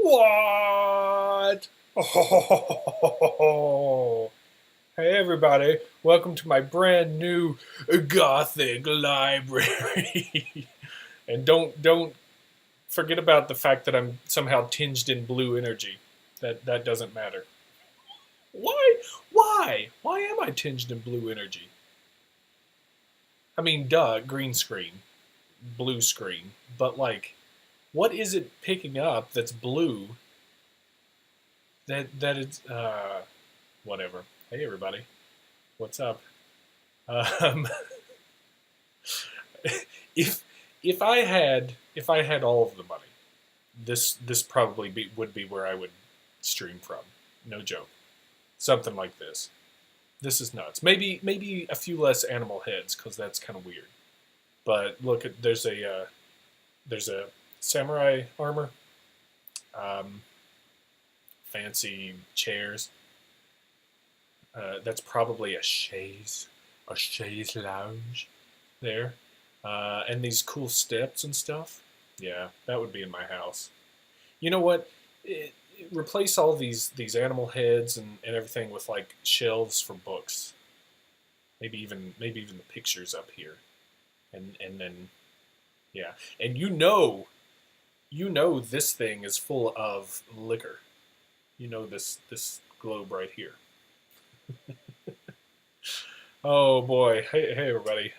What? Oh, hey everybody, welcome to my brand new Gothic library. And don't forget about the fact that I'm somehow tinged in blue energy. That doesn't matter. Why? Why am I tinged in blue energy? I mean, duh, green screen, blue screen. But like, what is it picking up that's blue? That it's whatever. Hey everybody, what's up? Um, if if I had all of the money, this probably would be where I would stream from. No joke. Something like this. This is nuts. Maybe a few less animal heads because that's kind of weird. But look, there's a samurai armor, um, fancy chairs. That's probably a chaise lounge there, and these cool steps and stuff. Yeah, that would be in my house. You know what? Replace all these animal heads and everything with like shelves for books. Maybe even the pictures up here, and then yeah, and this thing is full of liquor. You know this globe right here. Oh boy, hey everybody.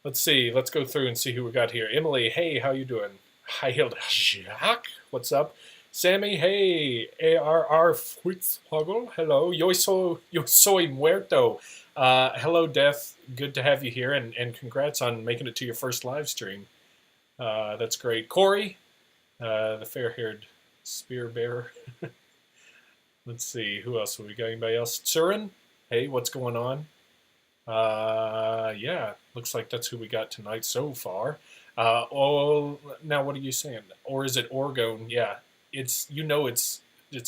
Let's see. Let's go through and see who we got here. Emily, hey, how you doing? Hilda, Jacques, what's up? Sammy, hey, ARR Fuitzhugel, hello. Yo soy muerto. Hello, Death. Good to have you here, and congrats on making it to your first live stream. That's great. Corey, the fair-haired spear bearer. Let's see, who else? Have we got anybody else? Surin, hey, what's going on? Yeah, looks like that's who we got tonight so far. Oh, now what are you saying? Or is it orgone? Yeah, it's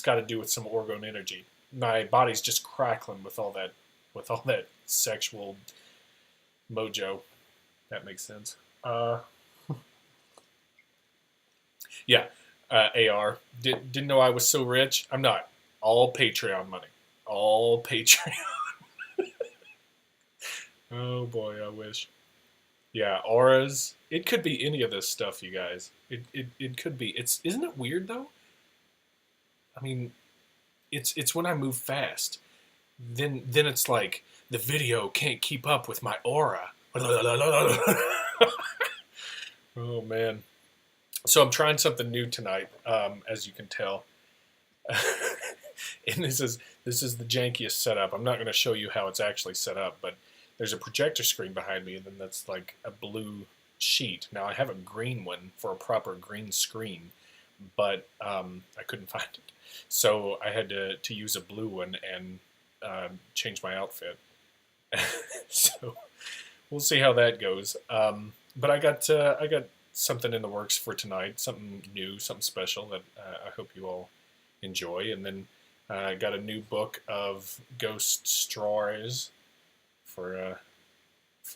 got to do with some orgone energy. My body's just crackling with all that sexual mojo. That makes sense. Yeah, AR didn't know I was so rich. I'm not. All Patreon money. All Patreon. Oh boy, I wish. Yeah, auras. It could be any of this stuff, you guys. It could be. It's isn't it weird though? I mean, it's when I move fast. Then it's like the video can't keep up with my aura. Oh man. So I'm trying something new tonight, as you can tell. And this is the jankiest setup. I'm not going to show you how it's actually set up, but there's a projector screen behind me, and then that's like a blue sheet. Now I have a green one for a proper green screen, but I couldn't find it, so I had to use a blue one and change my outfit. So we'll see how that goes. But I got something in the works for tonight, something new, something special that I hope you all enjoy, and then I got a new book of ghost stories for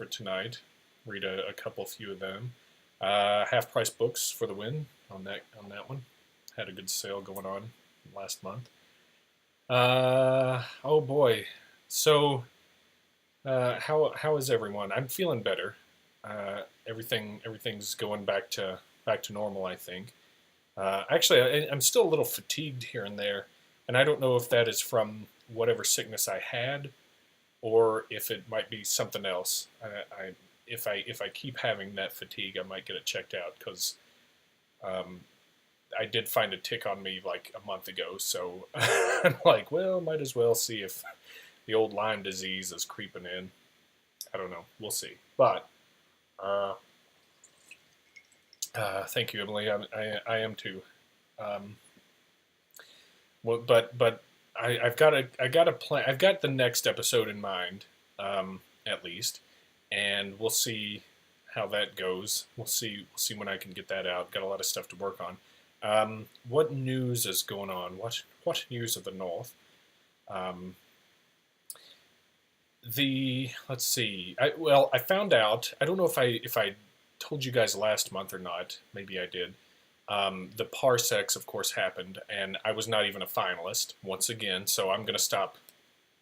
tonight. Read a few of them. Half price books for the win on that one. Had a good sale going on last month. Oh boy. So how is everyone? I'm feeling better. Everything's going back to normal, I think. Actually, I'm still a little fatigued here and there, and I don't know if that is from whatever sickness I had, or if it might be something else. If I keep having that fatigue, I might get it checked out because um, I did find a tick on me like a month ago. So I'm like, well, might as well see if the old Lyme disease is creeping in. I don't know. We'll see. But uh, thank you, Emily. I am too. Um, well, but I got a plan. I've got the next episode in mind, at least, and we'll see how that goes. We'll see when I can get that out. Got a lot of stuff to work on. What news is going on? What news of the North? Um, let's see. I found out. I don't know if I told you guys last month or not. Maybe I did. The Parsecs, of course, happened, and I was not even a finalist once again. So I'm going to stop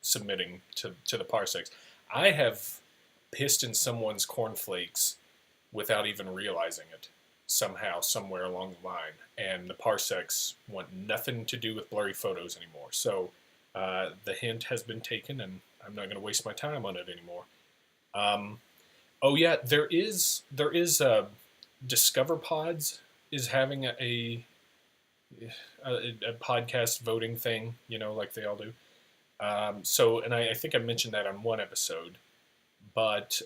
submitting to the Parsecs. I have pissed in someone's cornflakes without even realizing it somehow, somewhere along the line. And the Parsecs want nothing to do with blurry photos anymore. So the hint has been taken, and I'm not going to waste my time on it anymore. Oh yeah, there is Discover Pods is having a podcast voting thing, like they all do. And I think I mentioned that on one episode, but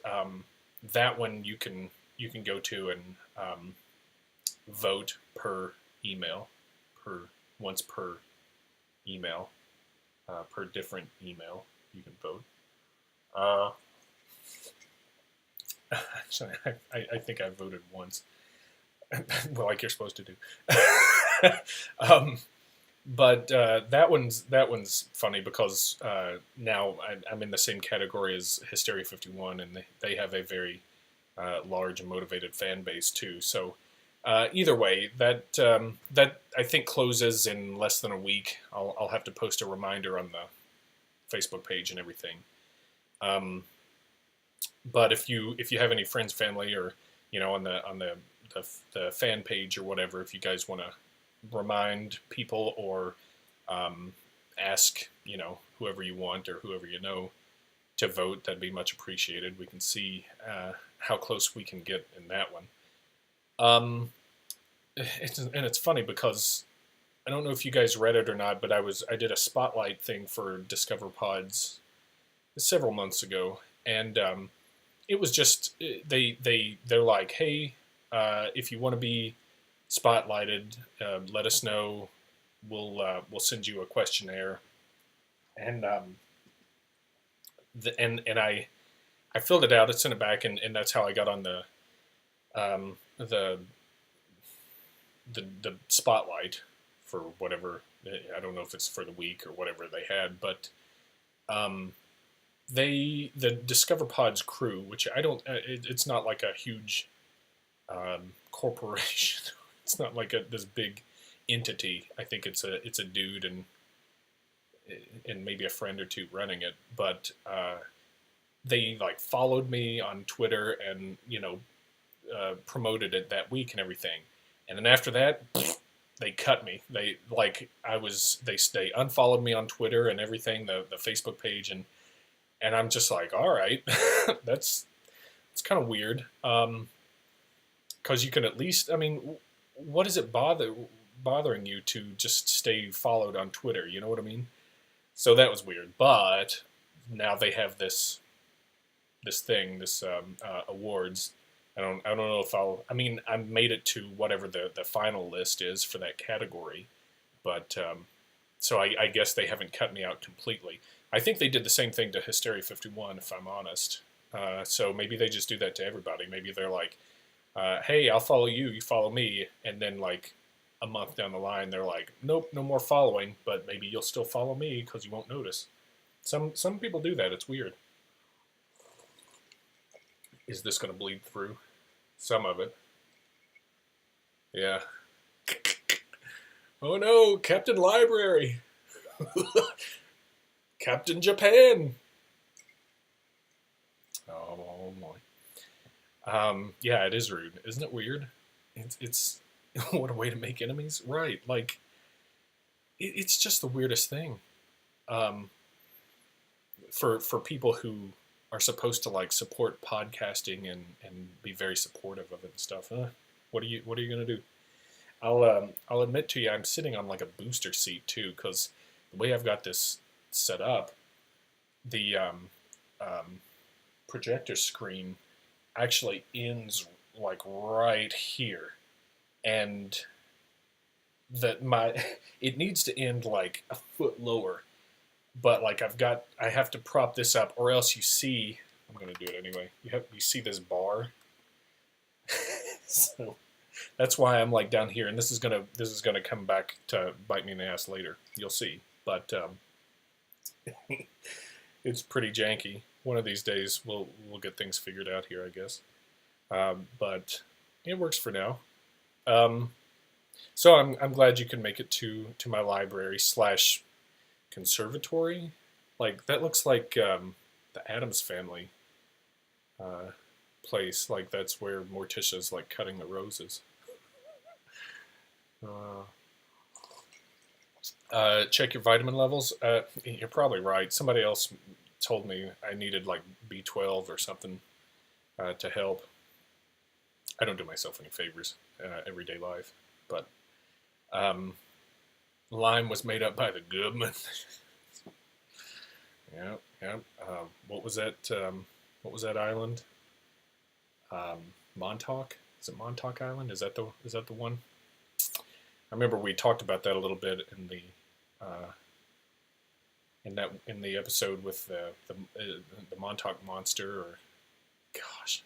that one you can go to and vote per email, per once per email, per different email you can vote. Uh, Actually, I think I voted once. Well, like you're supposed to do. um, but that one's funny because now I'm in the same category as Hysteria 51, and they have a very large and motivated fan base too. So either way, that I think closes in less than a week. I'll have to post a reminder on the Facebook page and everything. Um, but if you have any friends, family, or on the fan page or whatever, if you guys want to remind people or ask whoever you want or whoever you know to vote, that'd be much appreciated. We can see how close we can get in that one. Um, it's funny because I don't know if you guys read it or not, but I did a spotlight thing for Discover Pods several months ago, and it was just they're like, hey, if you want to be spotlighted, let us know. We'll send you a questionnaire, and I filled it out. I sent it back, and that's how I got on um, the the spotlight for whatever. I don't know if it's for the week or whatever they had, but um, the Discover Pods crew, which I don't, it's not like a huge corporation. It's not like this big entity. I think it's a dude and maybe a friend or two running it, but they like followed me on Twitter and promoted it that week and everything. And then after that, they cut me. They unfollowed me on Twitter and everything, the Facebook page, and I'm just like, all right, it's kind of weird. Because you can at least, I mean, what is it bothering you to just stay followed on Twitter? You know what I mean? So that was weird. But now they have this thing, this awards. I don't know if I mean, I made it to whatever the final list is for that category, but so I guess they haven't cut me out completely. I think they did the same thing to Hysteria 51, if I'm honest. So maybe they just do that to everybody. Maybe they're like, hey, I'll follow you, you follow me, and then like a month down the line, they're like, nope, no more following, but maybe you'll still follow me because you won't notice. Some people do that. It's weird. Is this going to bleed through? Some of it. Yeah. Oh no, Captain Library. Captain Japan. Oh boy. Yeah, it is rude. Isn't it weird? It's what a way to make enemies. Right. Like, it's just the weirdest thing. Um, for people who are supposed to like support podcasting and be very supportive of it and stuff. What are you gonna do? I'll admit to you, I'm sitting on like a booster seat too, because the way I've got this set up, the projector screen actually ends like right here, and that my it needs to end like a foot lower, but like I have to prop this up, or else I'm gonna do it anyway. You see this bar, so that's why I'm like down here, and this is gonna come back to bite me in the ass later. You'll see, but it's pretty janky. One of these days we'll get things figured out here, I guess. But it works for now. Um, So I'm glad you can make it to my library slash conservatory. Like that looks like the Adams Family uh, place. Like that's where Morticia's like cutting the roses. Uh, check your vitamin levels. You're probably right. Somebody else told me I needed like B12 or something to help. I don't do myself any favors everyday life, but um, lime was made up by the government. Yeah, yeah. What was that? What was that island? Montauk. Is it Montauk Island? Is that the one? I remember we talked about that a little bit uh, in the episode with the Montauk monster. Or gosh,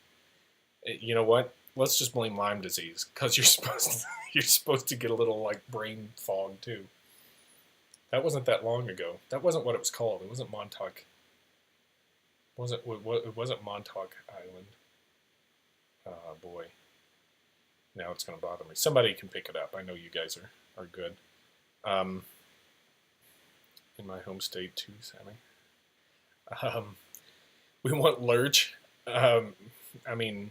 you know what? Let's just blame Lyme disease because you're supposed to get a little like brain fog too. That wasn't that long ago. That wasn't what it was called. It wasn't Montauk. It wasn't Montauk Island. Oh boy, now it's gonna bother me. Somebody can pick it up. I know you guys are good. Um, in my home state too, Sammy. Um, we want lurch. Um, I mean,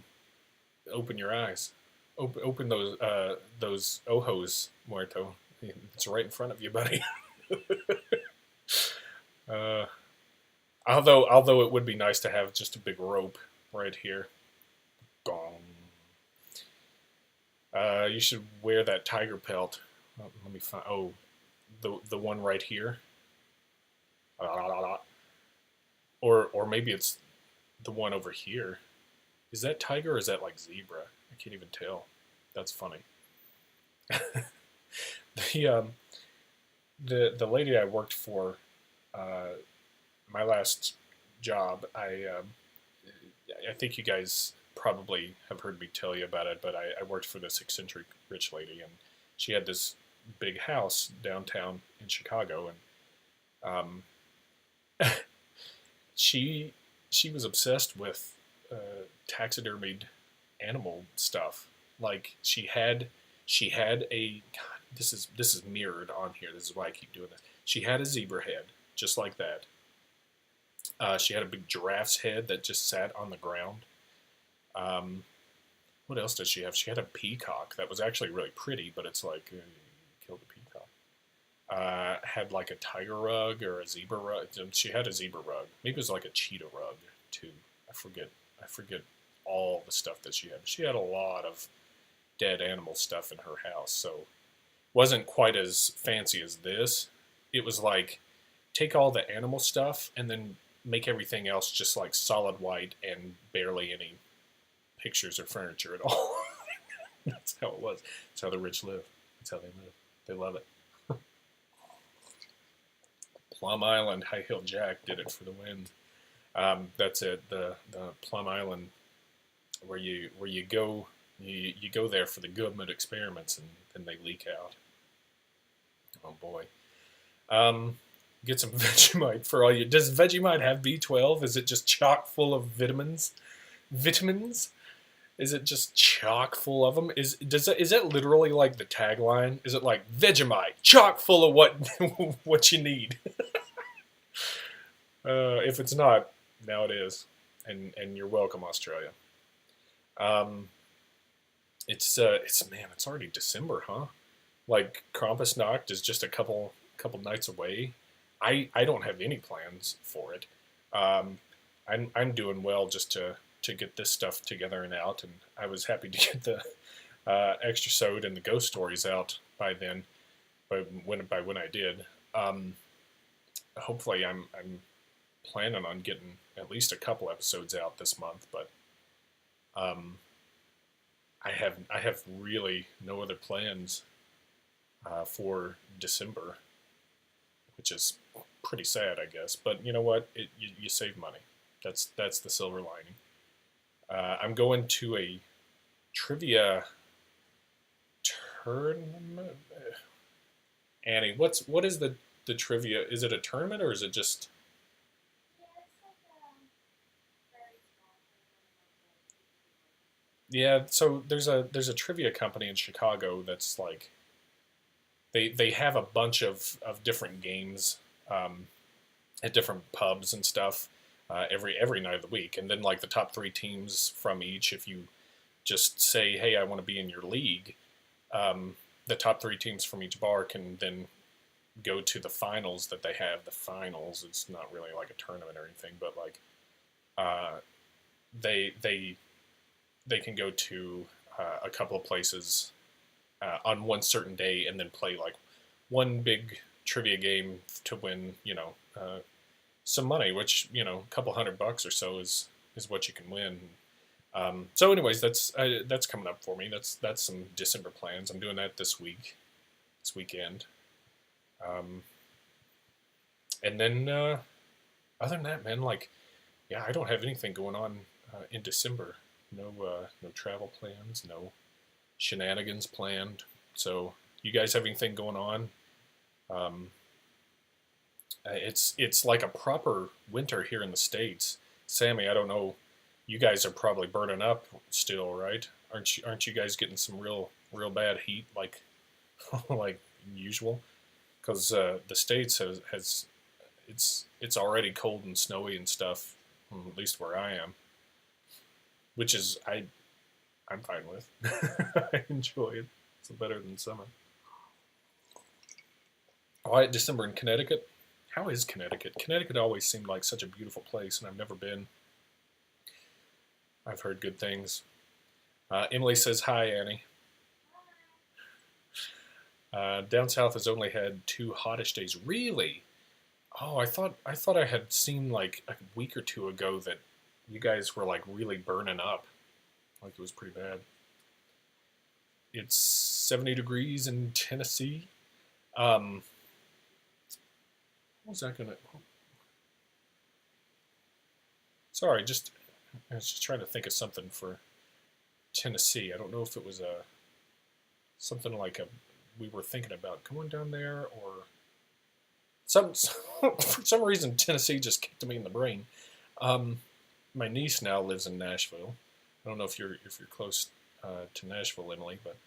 open your eyes. Open those ojos, Muerto. It's right in front of you, buddy. uh, although it would be nice to have just a big rope right here. Gong. You should wear that tiger pelt. Let me find. Oh, the one right here. Or maybe it's the one over here. Is that tiger or is that like zebra? I can't even tell. That's funny. the the lady I worked for, uh, my last job, I think you guys probably have heard me tell you about it, but I worked for this eccentric rich lady, and she had this big house downtown in Chicago, and she she was obsessed with taxidermied animal stuff. Like she had a God, this is mirrored on here. This is why I keep doing this. She had a zebra head, just like that. She had a big giraffe's head that just sat on the ground. Um, what else did she have? She had a peacock that was actually really pretty, but it's like killed the peacock. Had like a tiger rug or a zebra rug. She had a zebra rug. Maybe it was like a cheetah rug too. I forget. I forget all the stuff that she had. She had a lot of dead animal stuff in her house, so wasn't quite as fancy as this. It was like take all the animal stuff and then make everything else just like solid white and barely any pictures or furniture at all. That's how it was. That's how the rich live. That's how they live. They love it. Plum Island High Heel Jack did it for the win. That's it. The Plum Island where you go you go there for the government experiments and then they leak out. Oh boy. Um, get some Vegemite for all you. Does Vegemite have B12? Is it just chock full of vitamins? Vitamins? Is it just chock full of them? Is that literally like the tagline? Is it like Vegemite, chock full of what what you need? If it's not, now it is, and you're welcome, Australia. Um, it's man, it's already December, huh? Like Krampusnacht is just a couple nights away. I don't have any plans for it. Um, I'm doing well just to get this stuff together and out, and I was happy to get the extra sode and the ghost stories out by then. By when I did, hopefully I'm planning on getting at least a couple episodes out this month, but um, I have really no other plans for December, which is pretty sad, I guess. But you know what? You save money. That's the silver lining. I'm going to a trivia tournament. Annie, what is the trivia? Is it a tournament or is it just? Yeah, so there's a trivia company in Chicago that's like they have a bunch of different games at different pubs and stuff every night of the week, and then like the top three teams from each, if you just say, hey, I want to be in your league, the top three teams from each bar can then go to the finals that they have. The finals, it's not really like a tournament or anything, but like uh, they can go to a couple of places on one certain day and then play like one big trivia game to win, some money, which, a couple $100 or so is what you can win. So anyways, that's coming up for me. That's some December plans. I'm doing that this weekend. Um, and then other than that, man, like, yeah, I don't have anything going on in December. No travel plans, no shenanigans planned. So you guys have anything going on? Um, it's like a proper winter here in the States. Sammy, I don't know. You guys are probably burning up still, right? Aren't you guys getting some real bad heat like like usual? Because the States has it's already cold and snowy and stuff, at least where I am, which is I'm fine with. I enjoy it. It's better than summer. Quiet December in Connecticut. How is Connecticut? Connecticut always seemed like such a beautiful place, and I've never been. I've heard good things. Emily says hi, Annie. Down south has only had 2 hottest days. Really? Oh, I thought I had seen like a week or two ago that you guys were like really burning up. Like it was pretty bad. It's 70 degrees in Tennessee. What was that gonna? Sorry, I was just trying to think of something for Tennessee. I don't know if it was something like we were thinking about going down there or some for some reason Tennessee just kicked me in the brain. Um, my niece now lives in Nashville. I don't know if you're close to Nashville, Emily, but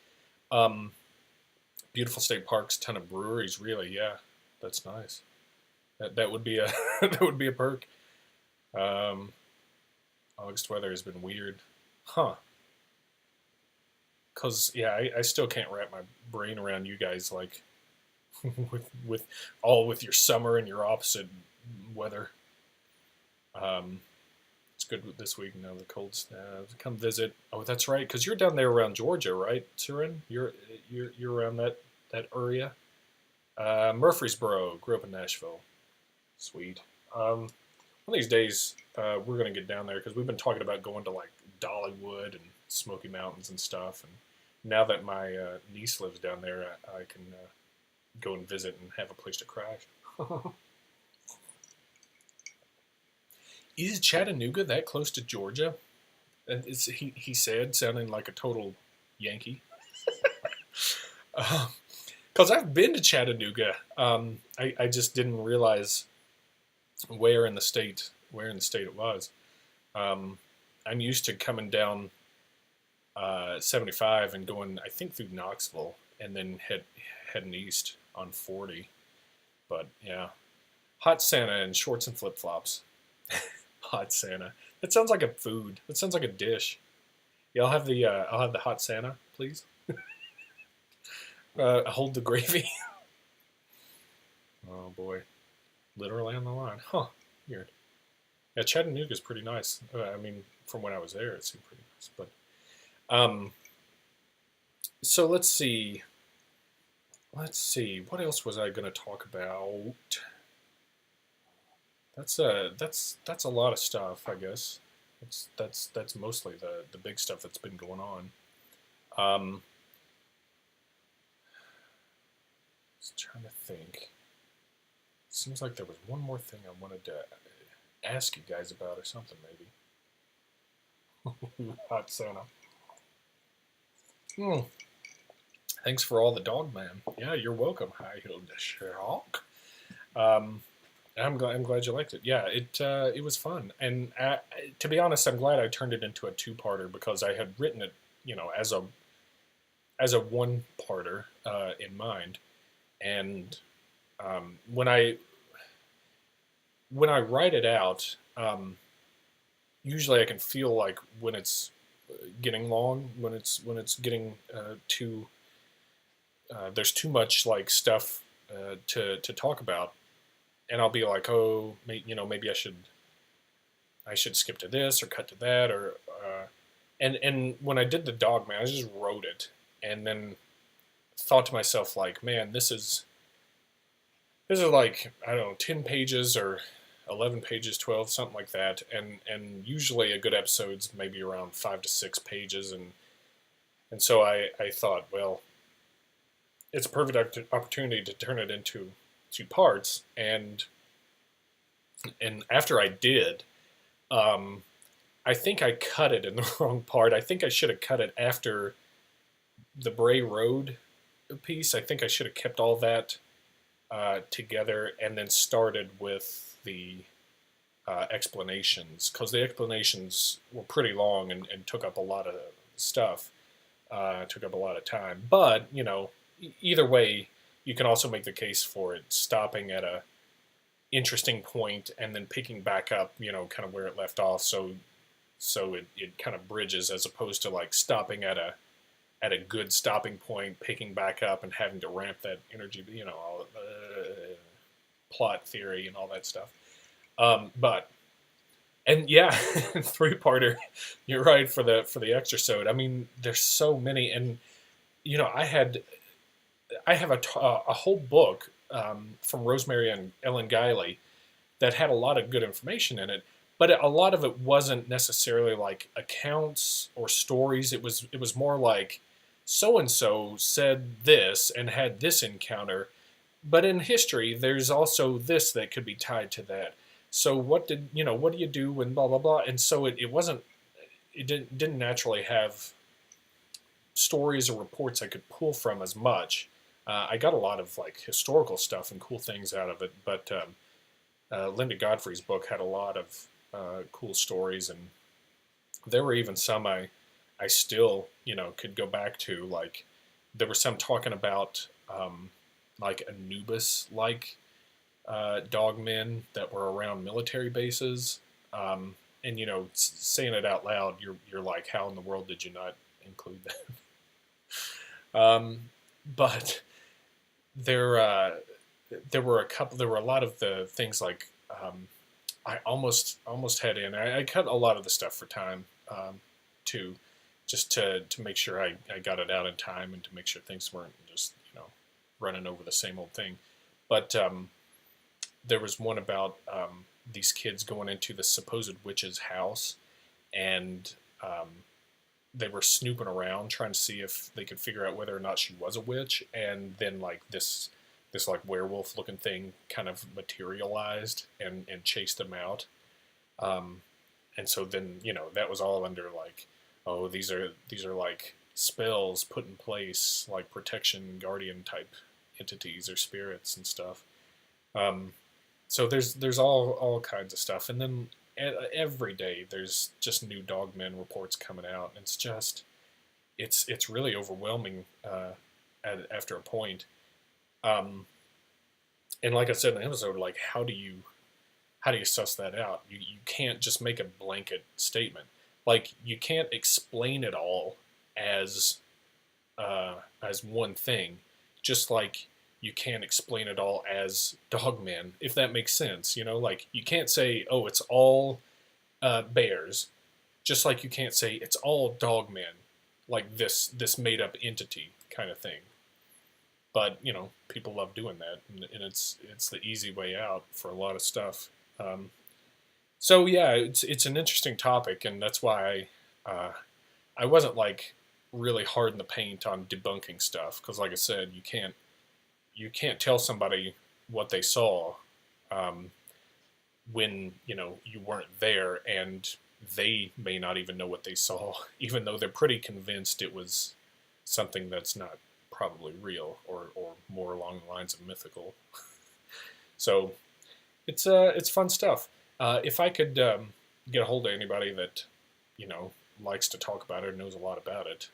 beautiful state parks, ton of breweries. Really, yeah, that's nice. That would be a that would be a perk. Um, August weather has been weird, huh? Cause yeah, I still can't wrap my brain around you guys like with your summer and your opposite weather. Um, it's good this week. Now the cold snap. Come visit. Oh, that's right. Cause you're down there around Georgia, right, Surin? You're around that area. Murfreesboro. Grew up in Nashville. Sweet. One of these days, we're gonna get down there because we've been talking about going to like Dollywood and Smoky Mountains and stuff. And now that my niece lives down there, I can go and visit and have a place to crash. Is Chattanooga that close to Georgia? And he said, sounding like a total Yankee. Because I've been to Chattanooga. I just didn't realize where in the state it was. Um, I'm used to coming down 75 and going, I think, through Knoxville and then heading east on 40. But yeah, hot Santa and shorts and flip flops. Hot Santa. That sounds like a food. That sounds like a dish. Yeah, I'll have the hot Santa, please. Hold the gravy. Oh boy, literally on the line. Huh? Weird. Yeah, Chattanooga's pretty nice. I mean, from when I was there, it seemed pretty nice. But so let's see. What else was I going to talk about? That's a lot of stuff, I guess. That's mostly the big stuff that's been going on. Um, just trying to think. Seems like there was one more thing I wanted to ask you guys about or something, maybe. Hot Santa. Hmm. Thanks for all the dog, man. Yeah, you're welcome. Hi, Hilda Sherlock. Um, I'm glad you liked it. Yeah, it was fun, and to be honest, I'm glad I turned it into a two-parter because I had written it, as a one-parter in mind, And when I write it out, usually I can feel like when it's getting long, when it's getting too there's too much like stuff to talk about, and I'll be like, oh, maybe I should skip to this or cut to that, or and when I did the Dog Man, I just wrote it and then thought to myself like, man, this is like, I don't know, 10 pages or 11 pages, 12, something like that, and usually a good episode's maybe around 5 to 6 pages, and so I thought, well, it's a perfect opportunity to turn it into 2 parts, and after I did, um, I think I cut it in the wrong part. I think I should have cut it after the Bray Road piece. I think I should have kept all that together and then started with the explanations, because the explanations were pretty long and took up a lot of stuff, took up a lot of time. But either way, you can also make the case for it stopping at a interesting point and then picking back up, kind of where it left off. So it kind of bridges, as opposed to like stopping at a good stopping point, picking back up and having to ramp that energy, all plot theory and all that stuff. But and yeah, 3-parter. You're right for the extra. I mean, there's so many, and I have a whole book from Rosemary and Ellen Guiley that had a lot of good information in it, but a lot of it wasn't necessarily like accounts or stories. It was more like so and so said this and had this encounter, but in history there's also this that could be tied to that. So what do you do when blah blah blah? And so it didn't naturally have stories or reports I could pull from as much. I got a lot of like historical stuff and cool things out of it, but Linda Godfrey's book had a lot of cool stories, and there were even some I still could go back to. Like there were some talking about like Anubis like dogmen that were around military bases, and saying it out loud, you're like, how in the world did you not include that? But there there were a lot of the things like I almost had in. I cut a lot of the stuff for time, too, just to make sure I got it out in time and to make sure things weren't just running over the same old thing. But there was one about these kids going into the supposed witch's house, and they were snooping around trying to see if they could figure out whether or not she was a witch, and then like this like werewolf looking thing kind of materialized and chased them out. Um, and so then that was all under like, oh, these are like spells put in place, like protection guardian type entities or spirits and stuff. Um, so there's all kinds of stuff, and then every day there's just new Dogmen reports coming out, and it's really overwhelming after a point. Um, and like I said in the episode, like how do you suss that out? You can't just make a blanket statement. Like you can't explain it all as as one thing, just like you can't explain it all as dogmen, if that makes sense. Like you can't say, oh, it's all bears, just like you can't say it's all dogmen, like this made up entity kind of thing. But people love doing that, and it's the easy way out for a lot of stuff. Um, so yeah, it's an interesting topic, and that's why I wasn't like really hard in the paint on debunking stuff, because like I said, you can't tell somebody what they saw um, when you weren't there, and they may not even know what they saw, even though they're pretty convinced it was something that's not probably real, or more along the lines of mythical. So it's fun stuff. If I could get a hold of anybody that likes to talk about it, or knows a lot about it,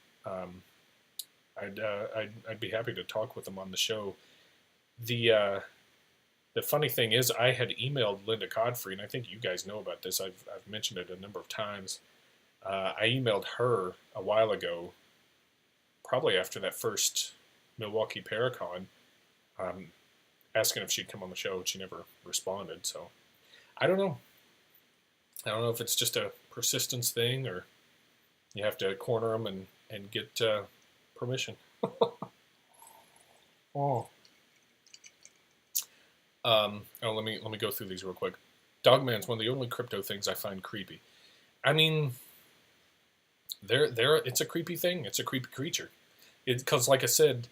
I'd be happy to talk with them on the show. The funny thing is, I had emailed Linda Godfrey, and I think you guys know about this. I've mentioned it a number of times. I emailed her a while ago, probably after that first Milwaukee Paracon, um, asking if she'd come on the show, and she never responded. So I don't know. I don't know if it's just a persistence thing, or you have to corner them and get permission. Oh. Let me go through these real quick. Dogman's one of the only crypto things I find creepy. I mean, it's a creepy thing. It's a creepy creature. Because, like I said,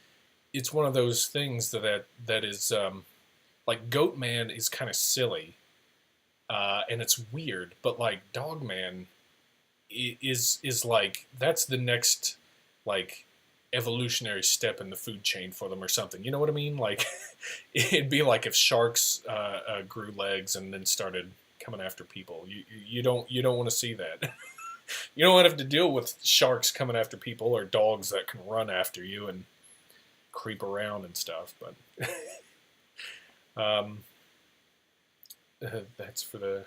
it's one of those things that is like Goatman is kind of silly, and it's weird. But like Dogman is like that's the next like evolutionary step in the food chain for them or something. You know what I mean? Like it'd be like if sharks grew legs and then started coming after people. You don't want to see that. You don't have to deal with sharks coming after people or dogs that can run after you and creep around and stuff. But um, that's for the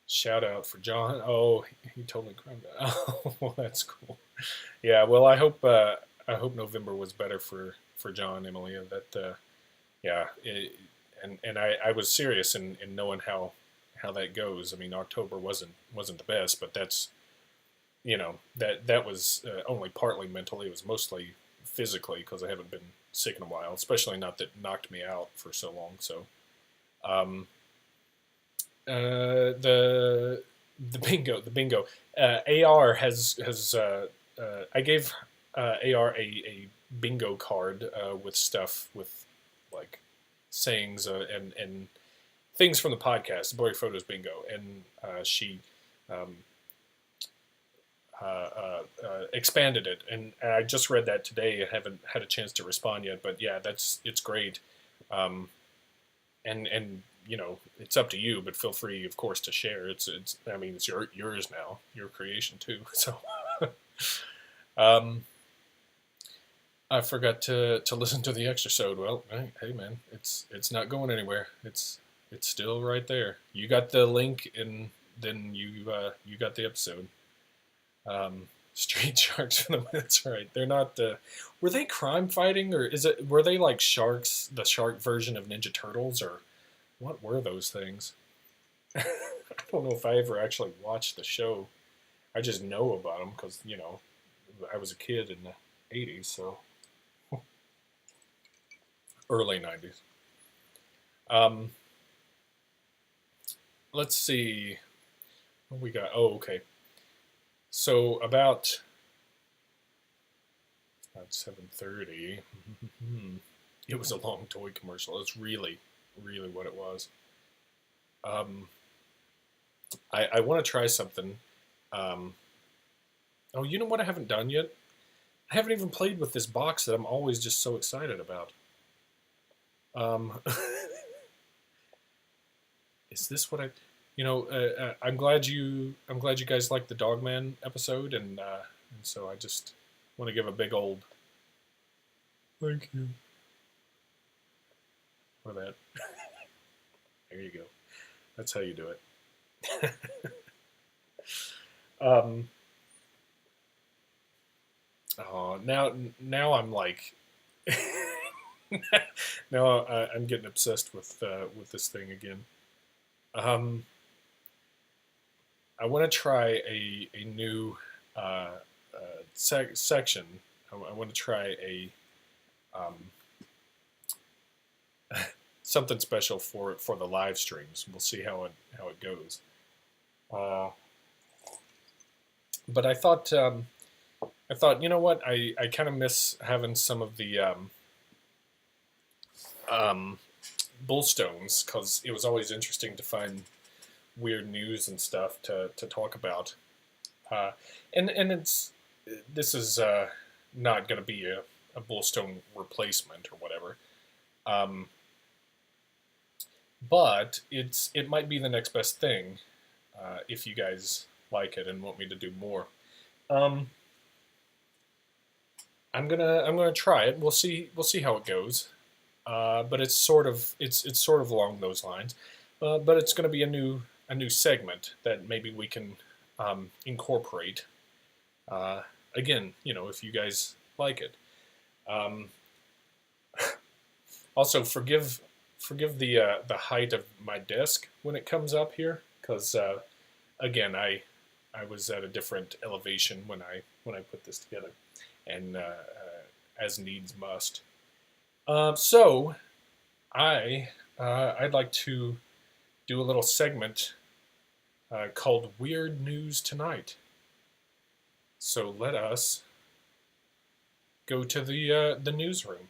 shout out for John. Oh, he totally cried. Oh, well, that's cool. Yeah, well, I hope November was better for John, Emily. That yeah, and I was serious in knowing how that goes. I mean, October wasn't the best, but that's that was only partly mentally. It was mostly physically because I haven't been sick in a while, especially not that knocked me out for so long. So um, the bingo. AR has I gave AR a bingo card with stuff with like sayings and things from the podcast, Blurry Photos Bingo, and she um, expanded it, and I just read that today. I haven't had a chance to respond yet, but yeah, it's great. Um, and it's up to you, but feel free, of course, to share. It's I mean, it's yours now, your creation too. So um, I forgot to listen to the extra sode. Well, hey man, it's not going anywhere. It's still right there. You got the link, and then you got the episode. Street Sharks. That's right. They're not. Were they crime fighting, or were they like sharks? The shark version of Ninja Turtles, or what were those things? I don't know if I ever actually watched the show. I just know about them because I was a kid in the '80s, so early '90s. Um, let's see what we got. Oh, okay. So about 7:30. It was a long toy commercial. It's really, really what it was. Um, I want to try something. Um, oh, you know what I haven't done yet? I haven't even played with this box that I'm always just so excited about. Um, is this what I? I'm glad you guys liked the Dogman episode, and so I just want to give a big old thank you for that. There you go. That's how you do it. um, oh, now I'm like, now I'm getting obsessed with this thing again. Um, I want to try a new section. I want to try um, something special for the live streams. We'll see how it goes. Uh, but I thought you know what I kind of miss having some of the um, bullstones because it was always interesting to find weird news and stuff to talk about. Uh, and this is not going to be a bullstone replacement or whatever. Um, but it might be the next best thing if you guys like it and want me to do more. Um, I'm gonna try it. We'll see how it goes. but it's sort of along those lines. But it's going to be a new segment that maybe we can incorporate. Again, if you guys like it. Um, Also, forgive the height of my desk when it comes up here, because again, I was at a different elevation when I put this together, and as needs must. So I'd like to do a little segment called Weird News Tonight. So let us go to the newsroom.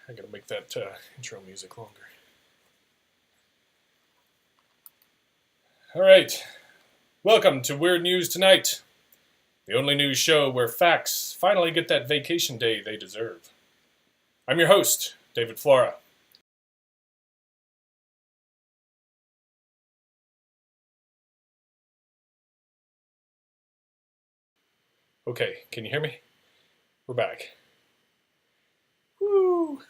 I gotta make that intro music longer. All right, welcome to Weird News Tonight, the only news show where facts finally get that vacation day they deserve. I'm your host, David Flora. Okay, can you hear me? We're back. Woo!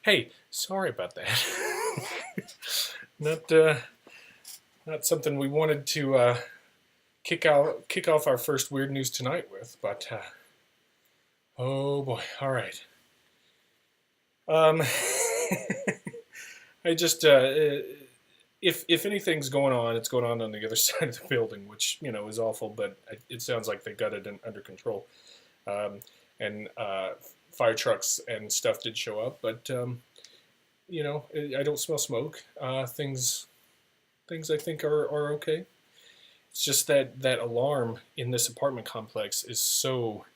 Hey, sorry about that. Not something we wanted to kick off our first Weird News Tonight with, but oh boy, all right. I just if anything's going on, it's going on the other side of the building, which is awful, but it sounds like they got it under control. And fire trucks and stuff did show up, but I don't smell smoke. Things I think are okay. It's just that alarm in this apartment complex is so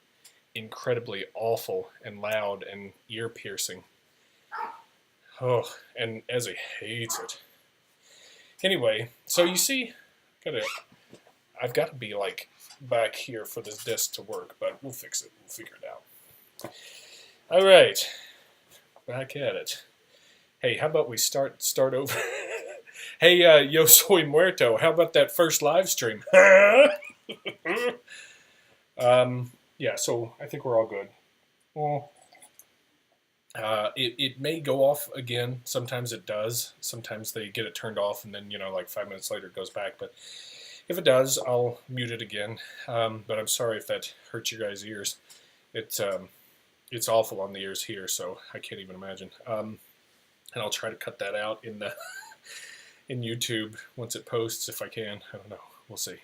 incredibly awful and loud and ear piercing. Oh, and Ezzy hates it. Anyway, so you see, I've got to be like back here for this desk to work, but we'll fix it. We'll figure it out. All right, back at it. Hey, how about we start over? Hey, yo soy muerto. How about that first live stream? Yeah, so I think we're all good. Well, it may go off again. Sometimes it does. Sometimes they get it turned off, and then like 5 minutes later it goes back. But if it does, I'll mute it again. But I'm sorry if that hurts your guys' ears. It's awful on the ears here, so I can't even imagine. And I'll try to cut that out in the in YouTube once it posts if I can. I don't know. We'll see.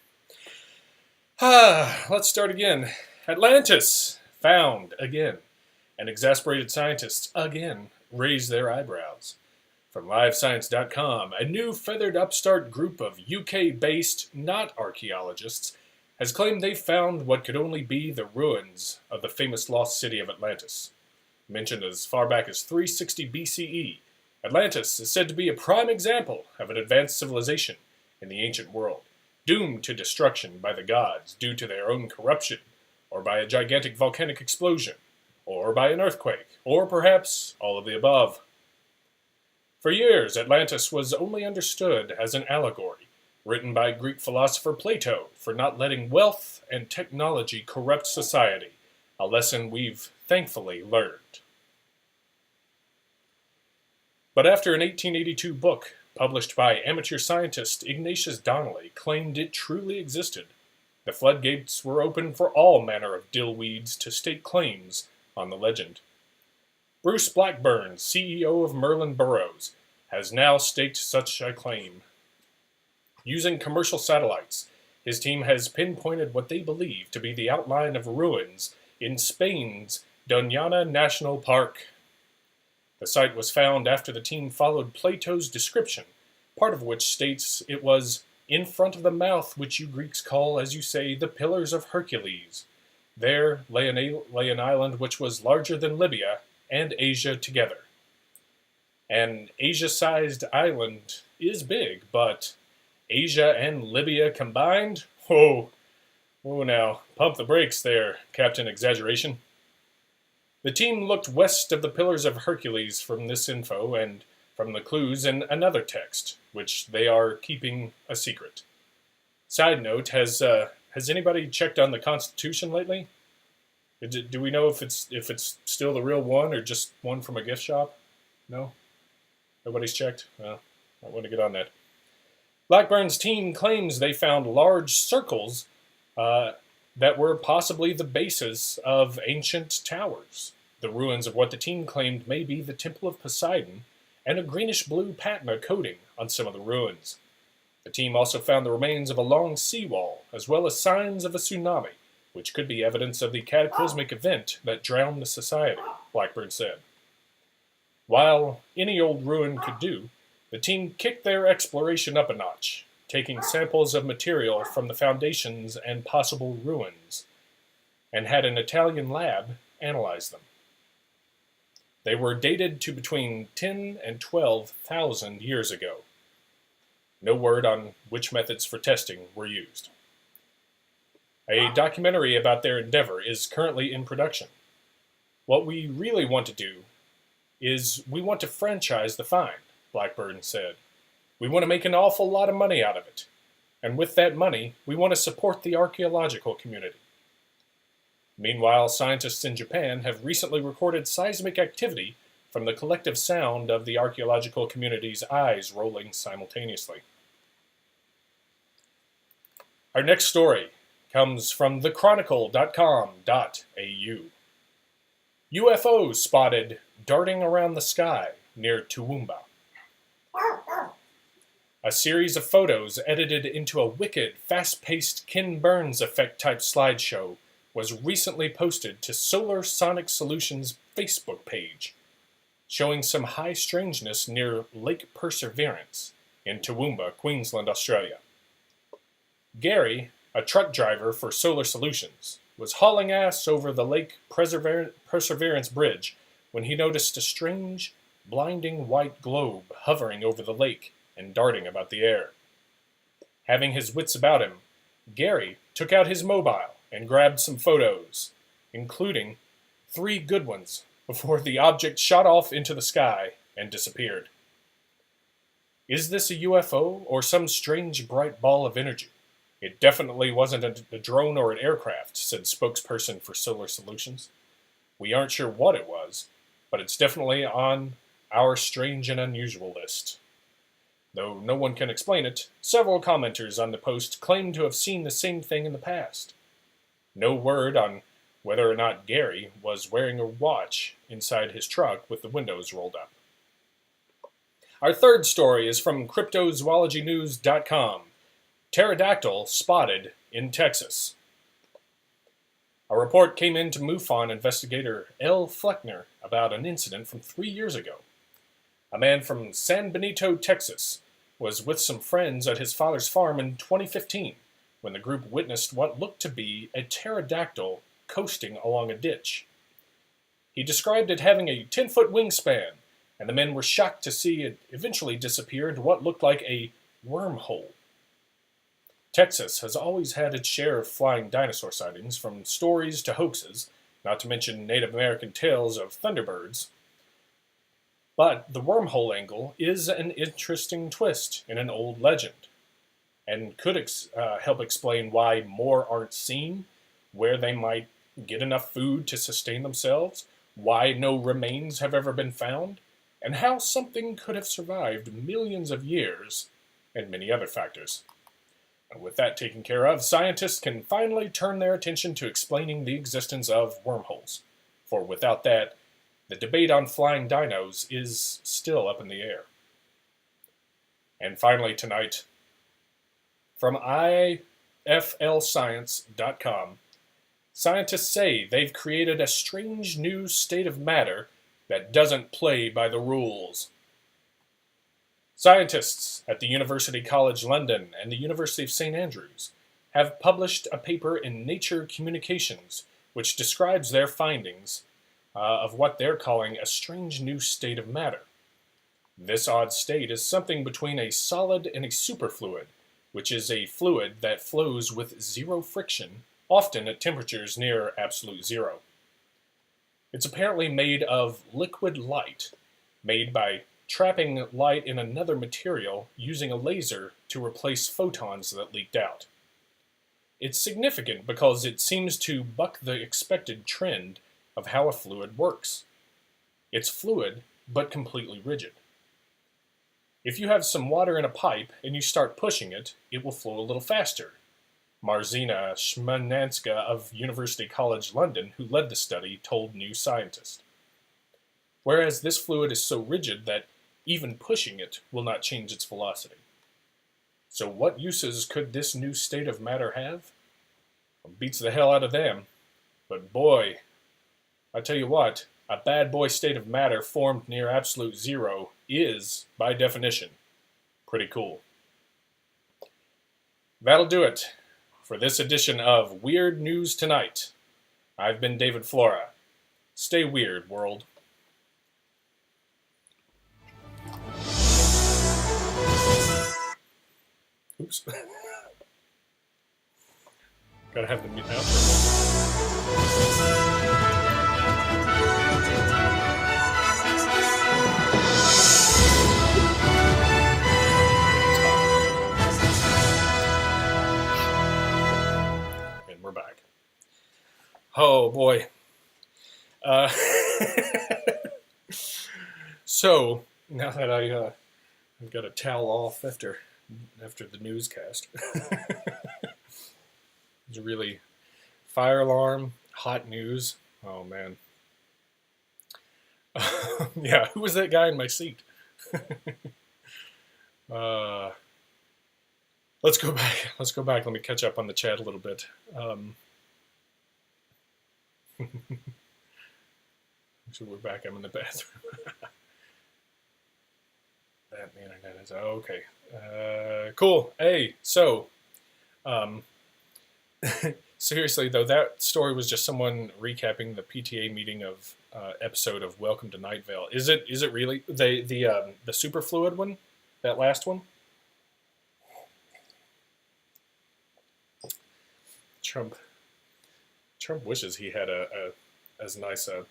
Let's start again. Atlantis found again. And exasperated scientists again raise their eyebrows. From LiveScience.com, a new feathered upstart group of UK-based not archaeologists has claimed they found what could only be the ruins of the famous lost city of Atlantis. Mentioned as far back as 360 BCE, Atlantis is said to be a prime example of an advanced civilization in the ancient world, doomed to destruction by the gods due to their own corruption, or by a gigantic volcanic explosion, or by an earthquake, or perhaps all of the above. For years, Atlantis was only understood as an allegory, written by Greek philosopher Plato for not letting wealth and technology corrupt society, a lesson we've thankfully learned. But after an 1882 book published by amateur scientist Ignatius Donnelly claimed it truly existed, the floodgates were open for all manner of dillweeds to stake claims on the legend. Bruce Blackburn, CEO of Merlin Burrows, has now staked such a claim. Using commercial satellites, his team has pinpointed what they believe to be the outline of ruins in Spain's Doñana National Park. The site was found after the team followed Plato's description, part of which states it was in front of the mouth which you Greeks call, as you say, the Pillars of Hercules. There lay an island which was larger than Libya and Asia together. An Asia-sized island is big, but Asia and Libya combined? Oh now, pump the brakes there, Captain Exaggeration. The team looked west of the Pillars of Hercules from this info and from the clues in another text, which they are keeping a secret. Side note, has anybody checked on the Constitution lately? Do we know if it's still the real one or just one from a gift shop? No? Nobody's checked? Well, I want to get on that. Blackburn's team claims they found large circles that were possibly the basis of ancient towers, the ruins of what the team claimed may be the Temple of Poseidon, and a greenish-blue patina coating on some of the ruins. The team also found the remains of a long seawall, as well as signs of a tsunami, which could be evidence of the cataclysmic event that drowned the society, Blackburn said. While any old ruin could do, the team kicked their exploration up a notch, taking samples of material from the foundations and possible ruins, and had an Italian lab analyze them. They were dated to between 10 and 12,000 years ago. No word on which methods for testing were used. A documentary about their endeavor is currently in production. What we really want to do is we want to franchise the find, Blackburn said. We want to make an awful lot of money out of it. And with that money, we want to support the archaeological community. Meanwhile, scientists in Japan have recently recorded seismic activity from the collective sound of the archaeological community's eyes rolling simultaneously. Our next story comes from thechronicle.com.au. UFOs spotted darting around the sky near Toowoomba. A series of photos edited into a wicked, fast-paced Ken Burns effect type slideshow was recently posted to Solar Sonic Solutions' Facebook page, showing some high strangeness near Lake Perseverance in Toowoomba, Queensland, Australia. Gary, a truck driver for Solar Solutions, was hauling ass over the Lake Perseverance Bridge when he noticed a strange, blinding white globe hovering over the lake and darting about the air. Having his wits about him, Gary took out his mobile and grabbed some photos, including 3 good ones, before the object shot off into the sky and disappeared. Is this a UFO or some strange bright ball of energy? It definitely wasn't a drone or an aircraft, said spokesperson for Solar Solutions. We aren't sure what it was, but it's definitely on our strange and unusual list. Though no one can explain it, several commenters on the post claim to have seen the same thing in the past. No word on whether or not Gary was wearing a watch inside his truck with the windows rolled up. Our third story is from CryptozoologyNews.com. Pterodactyl spotted in Texas. A report came in to MUFON investigator L. Fleckner about an incident from 3 years ago. A man from San Benito, Texas, was with some friends at his father's farm in 2015 when the group witnessed what looked to be a pterodactyl coasting along a ditch. He described it having a 10-foot wingspan, and the men were shocked to see it eventually disappear into what looked like a wormhole. Texas has always had its share of flying dinosaur sightings, from stories to hoaxes, not to mention Native American tales of thunderbirds. But the wormhole angle is an interesting twist in an old legend, and could help explain why more aren't seen, where they might get enough food to sustain themselves, why no remains have ever been found, and how something could have survived millions of years, and many other factors. And with that taken care of, scientists can finally turn their attention to explaining the existence of wormholes, for without that, the debate on flying dinos is still up in the air. And finally tonight, from iflscience.com, scientists say they've created a strange new state of matter that doesn't play by the rules. Scientists at the University College London and the University of St. Andrews have published a paper in Nature Communications which describes their findings of what they're calling a strange new state of matter. This odd state is something between a solid and a superfluid, which is a fluid that flows with zero friction, often at temperatures near absolute zero. It's apparently made of liquid light, made by trapping light in another material using a laser to replace photons that leaked out. It's significant because it seems to buck the expected trend of how a fluid works. It's fluid, but completely rigid. If you have some water in a pipe and you start pushing it, it will flow a little faster. Marzena Szmananska of University College London, who led the study, told New Scientist. Whereas this fluid is so rigid that even pushing it will not change its velocity. So what uses could this new state of matter have? Well, beats the hell out of them. But boy, I tell you what, a bad boy state of matter formed near absolute zero is, by definition, pretty cool. That'll do it for this edition of Weird News Tonight. I've been David Flora. Stay weird, world. Oops. Gotta have the outro. And we're back. Oh boy. So now that I've got to towel off after the newscast. It's really fire alarm, hot news. Oh man. Yeah, who was that guy in my seat? Let's go back. Let me catch up on the chat a little bit. So we're back. I'm in the bathroom. That the internet is okay. Cool. Hey, so seriously though, that story was just someone recapping the PTA meeting of episode of Welcome to Night Vale. Is it really the superfluid one? That last one? Trump wishes he had a as nice a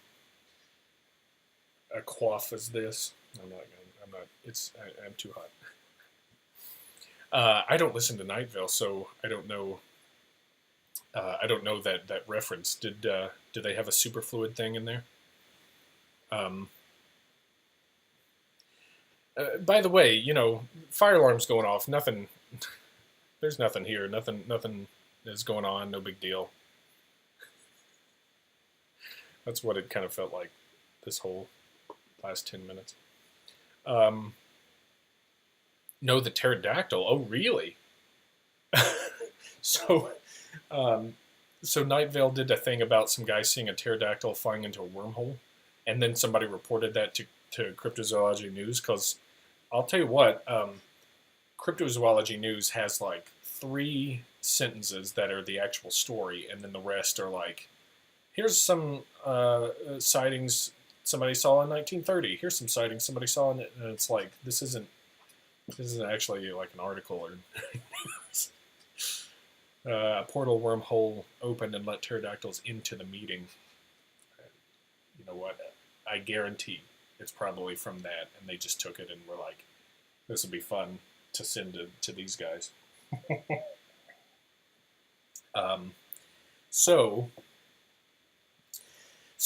quaff as this. I'm not. I'm too hot. I don't listen to Night Vale, so I don't know. I don't know that reference. Did they have a superfluid thing in there? By the way, fire alarm's going off. Nothing. There's nothing here. Nothing is going on. No big deal. That's what it kind of felt like this whole last 10 minutes. No, the pterodactyl. Oh, really? So Night Vale did a thing about some guy seeing a pterodactyl flying into a wormhole, and then somebody reported that to Cryptozoology News, because I'll tell you what, Cryptozoology News has like 3 sentences that are the actual story, and then the rest are like, here's some sightings somebody saw in 1930. Here's some sightings somebody saw in it, and it's like, this isn't actually like an article or news. A portal wormhole opened and let pterodactyls into the meeting. You know what? I guarantee it's probably from that, and they just took it and were like, this would be fun to send to these guys. So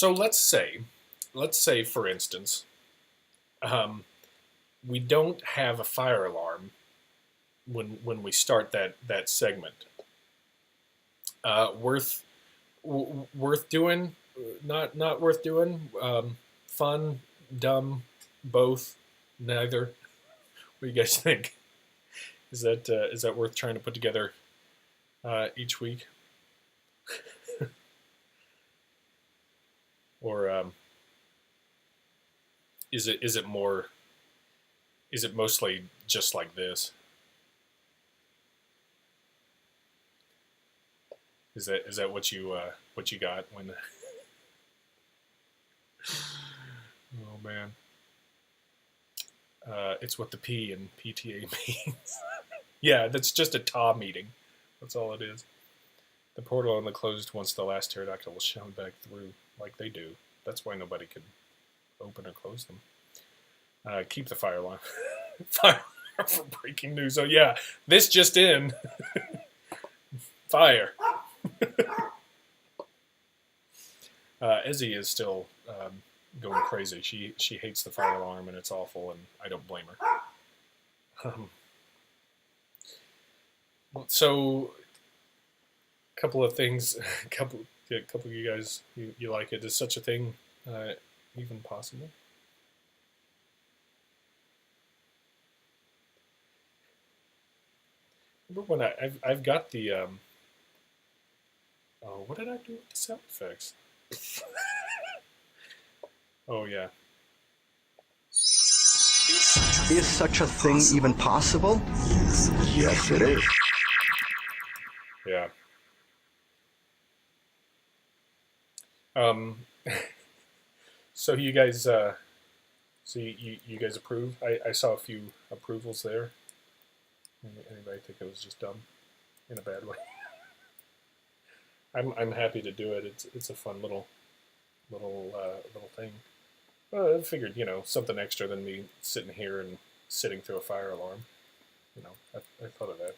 let's say for instance, we don't have a fire alarm when we start that segment. Worth doing, not worth doing. Fun, dumb, both, neither. What do you guys think? Is that worth trying to put together each week? Or is it mostly just like this? Is that what you got when? Oh man. It's what the P in PTA means. Yeah, that's just a TA meeting. That's all it is. The portal only closed once the last pterodactyl was shown back through, like they do. That's why nobody could open or close them. Keep the fire alarm. Fire alarm for breaking news. Oh yeah, this just in. Fire. Izzy is still going crazy. She hates the fire alarm and it's awful, and I don't blame her. So, a couple of things. A couple of you guys, you like it. Is such a thing even possible? Remember when I've got the oh, what did I do with the sound effects? Oh yeah. Is such a thing even possible? Yes, it is. Yeah. Um. So you guys, so you guys approve? I saw a few approvals there. Anybody think it was just dumb, in a bad way? I'm happy to do it. It's a fun little thing. Well, I figured, something extra than me sitting here and sitting through a fire alarm. I thought of that.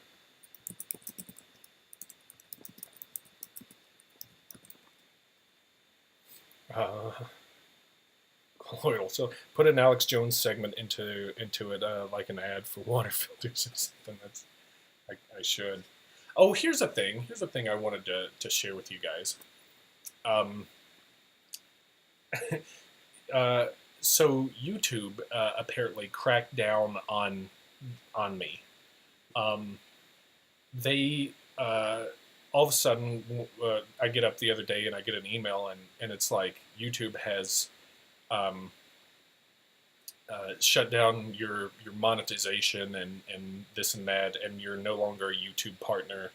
Colloidal. So put an Alex Jones segment into it, like an ad for water filters or something. I should. Oh, here's a thing. Here's a thing I wanted to share with you guys. So YouTube apparently cracked down on me. They all of a sudden, I get up the other day and I get an email, and it's like YouTube has shut down your monetization and this and that, and you're no longer a YouTube partner,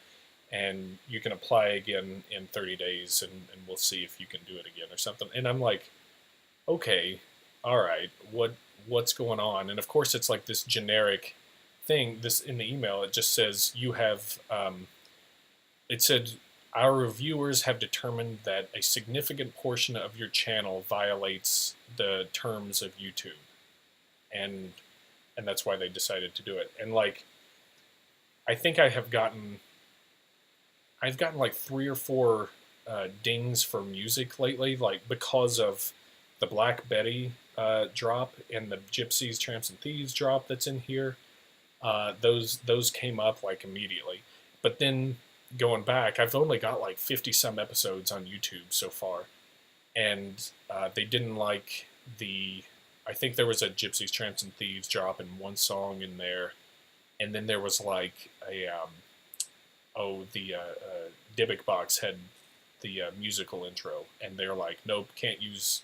and you can apply again in 30 days, and we'll see if you can do it again or something. And I'm like, okay, all right, what's going on? And of course, it's like this generic thing. This in the email, it just says you have. It said our reviewers have determined that a significant portion of your channel violates the terms of YouTube, and that's why they decided to do it. And like, I think I've gotten like 3 or 4 dings for music lately, like because of the Black Betty drop and the Gypsies, Tramps, and Thieves drop that's in here. Those came up like immediately, but then going back, I've only got like 50 some episodes on YouTube so far, and they didn't like I think there was a Gypsies, Tramps, and Thieves drop in one song in there, and then there was like a the Dybbuk box had the musical intro, and they're like, nope, can't use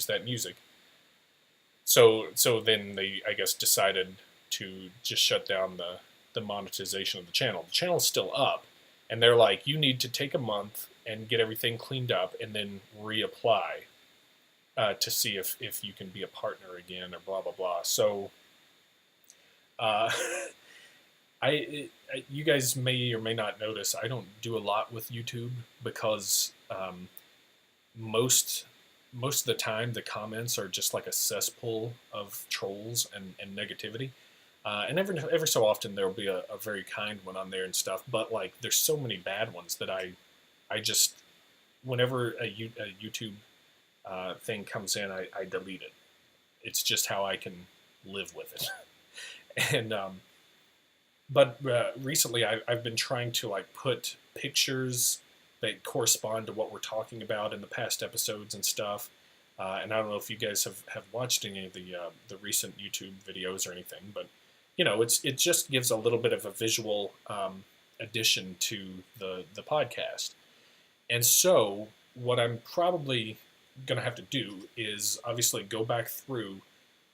that music. So then they, I guess, decided to just shut down the monetization of the channel. The channel's still up, and they're like, you need to take a month and get everything cleaned up and then reapply to see if you can be a partner again or blah, blah, blah. So you guys may or may not notice, I don't do a lot with YouTube because most of the time the comments are just like a cesspool of trolls and negativity. And every so often there'll be a very kind one on there and stuff, but like there's so many bad ones that I just, whenever a YouTube thing comes in, I delete it. It's just how I can live with it. And but recently I've been trying to like put pictures that correspond to what we're talking about in the past episodes and stuff. And I don't know if you guys have watched any of the recent YouTube videos or anything, but it just gives a little bit of a visual addition to the podcast. And so what I'm probably going to have to do is obviously go back through,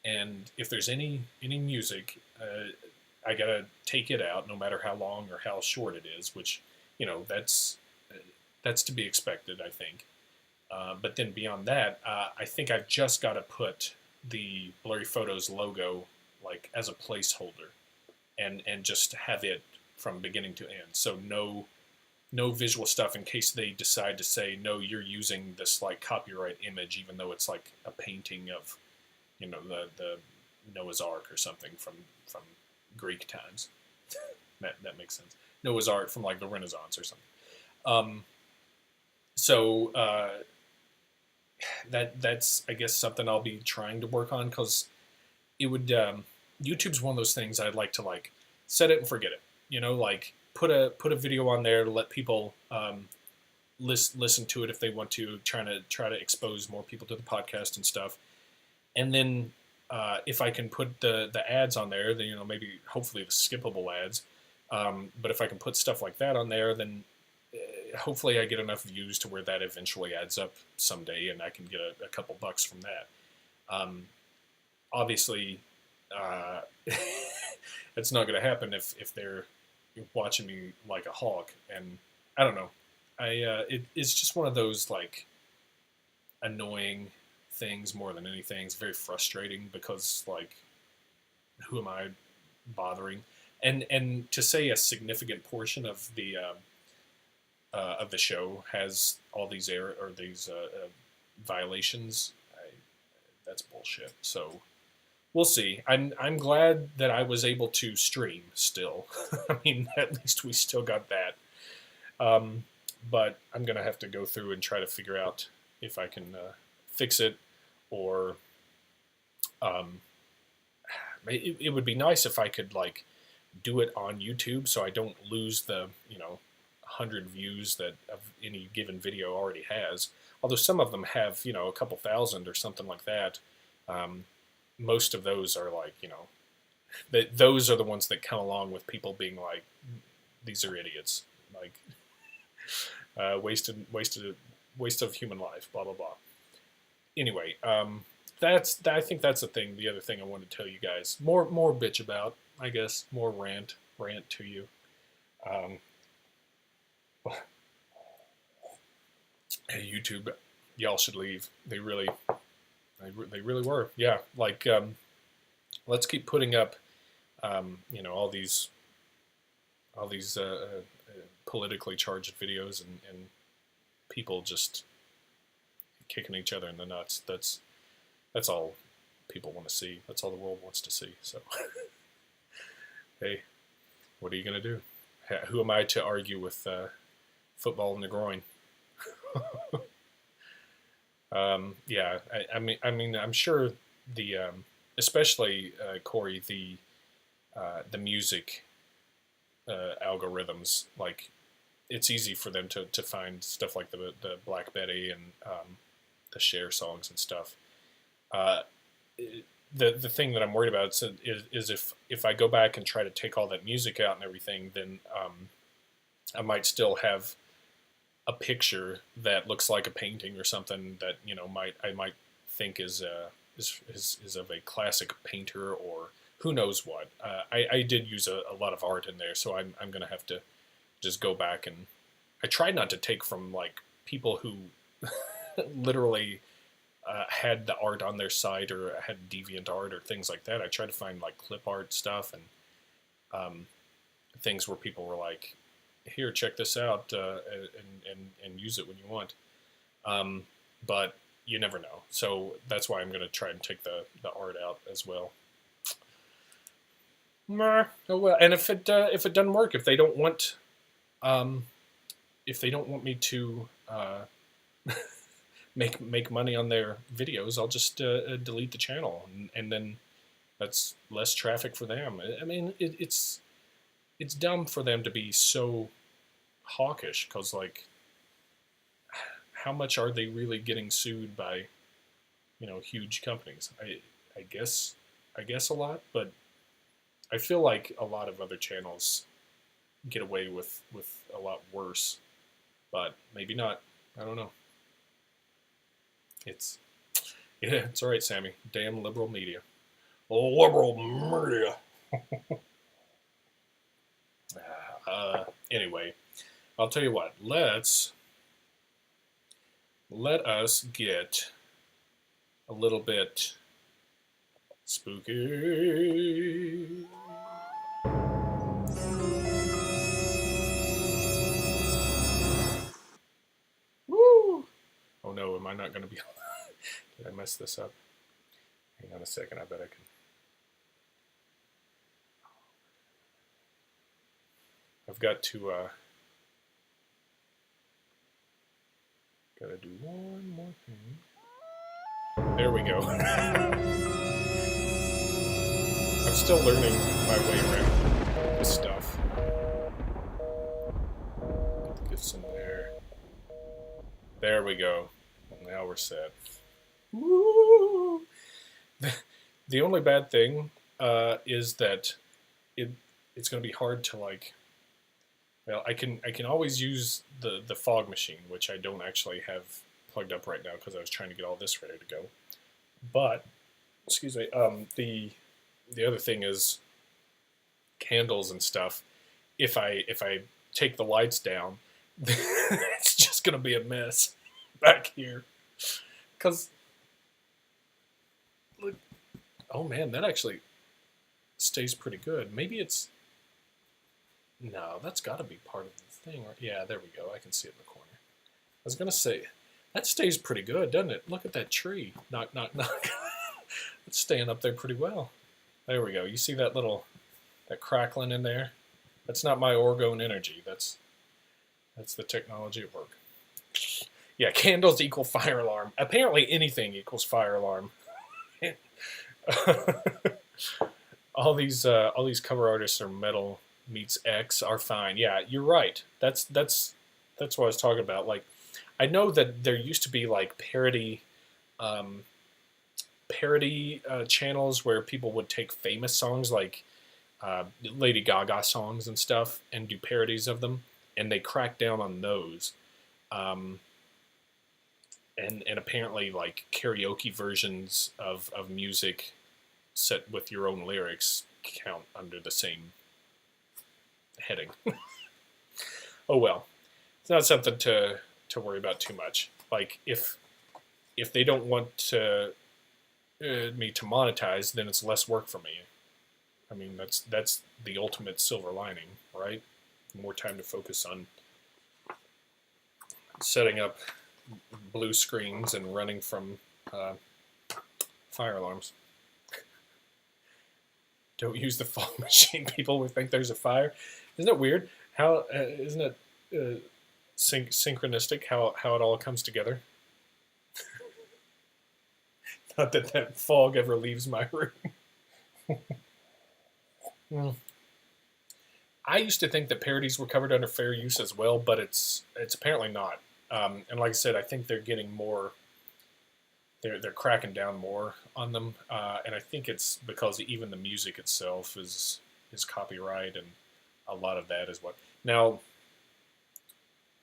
and if there's any music, I got to take it out no matter how long or how short it is, which, that's to be expected, I think. But then beyond that, I think I've just got to put the Blurry Photos logo like as a placeholder, and just have it from beginning to end. So no visual stuff in case they decide to say, no, you're using this like copyright image, even though it's like a painting of, the Noah's Ark or something from Greek times. that makes sense. Noah's Ark from like the Renaissance or something. So that's I guess something I'll be trying to work on, because it would YouTube's one of those things I'd like to like set it and forget it. Like put a video on there to let people listen to it if they want to, try to expose more people to the podcast and stuff. And then if I can put the ads on there, then maybe hopefully the skippable ads. But if I can put stuff like that on there, then hopefully I get enough views to where that eventually adds up someday, and I can get a couple bucks from that. Obviously, it's not going to happen if they're watching me like a hawk, and I don't know. It's just one of those like annoying things more than anything. It's very frustrating because like, who am I bothering? And to say a significant portion of the show has all these violations, that's bullshit. So we'll see. I'm glad that I was able to stream still. I mean, at least we still got that. But I'm gonna have to go through and try to figure out if I can fix it, or it would be nice if I could like do it on YouTube so I don't lose the 100 views that any given video already has. Although some of them have a couple thousand or something like that. Most of those are like those are the ones that come along with people being like, these are idiots, like waste of human life, blah blah blah. Anyway, I think that's the thing. The other thing I wanted to tell you guys, more bitch about, I guess, more rant to you. Hey, YouTube, y'all should leave. They really were. Yeah, like let's keep putting up, all these politically charged videos and people just kicking each other in the nuts. That's all people want to see. That's all the world wants to see. So, hey, what are you gonna do? Who am I to argue with football in the groin? Yeah, I mean, I'm sure the, especially Corey, the music algorithms, like it's easy for them to find stuff like the Black Betty and the Cher songs and stuff. The thing that I'm worried about is if I go back and try to take all that music out and everything, then I might still have a picture that looks like a painting or something that I might think is of a classic painter, or who knows what. I did use a lot of art in there, so I'm gonna have to just go back, and I tried not to take from like people who literally had the art on their site or had deviant art or things like that. I tried to find like clip art stuff and things where people were like, here, check this out, and use it when you want. But you never know. So that's why I'm going to try and take the art out as well. Oh well. And if it doesn't work, if they don't want me to make money on their videos, I'll just delete the channel, and then that's less traffic for them. I mean, it's dumb for them to be so hawkish, because like, how much are they really getting sued by huge companies? I guess a lot, but I feel like a lot of other channels get away with a lot worse, but maybe not. I don't know. It's all right, Sammy. Damn liberal media. Liberal media. Anyway, I'll tell you what. Let us get a little bit Spooky. Woo! Oh no, am I not going to be... Did I mess this up? Hang on a second, I bet I can... I've got to, gotta do one more thing. There we go. I'm still learning my way around this stuff. Get some there. There we go. Well, now we're set. Woo! The only bad thing is that it's going to be hard to like. Well, I can always use the fog machine, which I don't actually have plugged up right now because I was trying to get all this ready to go. But excuse me, the other thing is candles and stuff. If I take the lights down, it's just gonna be a mess back here. Cause look, oh man, that actually stays pretty good. Maybe it's no, that's got to be part of the thing. Yeah, there we go. I can see it in the corner. I was gonna say that stays pretty good, doesn't it? Look at that tree. Knock, knock, knock. It's staying up there pretty well. There we go. You see that crackling in there? That's not my orgone energy. That's the technology at work. Yeah, candles equal fire alarm. Apparently anything equals fire alarm. all these cover artists are metal meets X are fine. Yeah, you're right. That's what I was talking about. Like, I know that there used to be like parody channels where people would take famous songs like Lady Gaga songs and stuff and do parodies of them, and they crack down on those. And apparently like karaoke versions of music set with your own lyrics count under the same heading. Oh well. It's not something to worry about too much. Like if they don't want me to monetize, then it's less work for me. I mean, that's the ultimate silver lining, right? More time to focus on setting up blue screens and running from fire alarms. Don't use the fog machine. People would think there's a fire. Isn't it weird? How isn't it synchronistic? How it all comes together. Not that fog ever leaves my room. I used to think that parodies were covered under fair use as well, but it's apparently not. And like I said, I think they're getting more. They're cracking down more on them, and I think it's because even the music itself is copyright, and a lot of that is what now.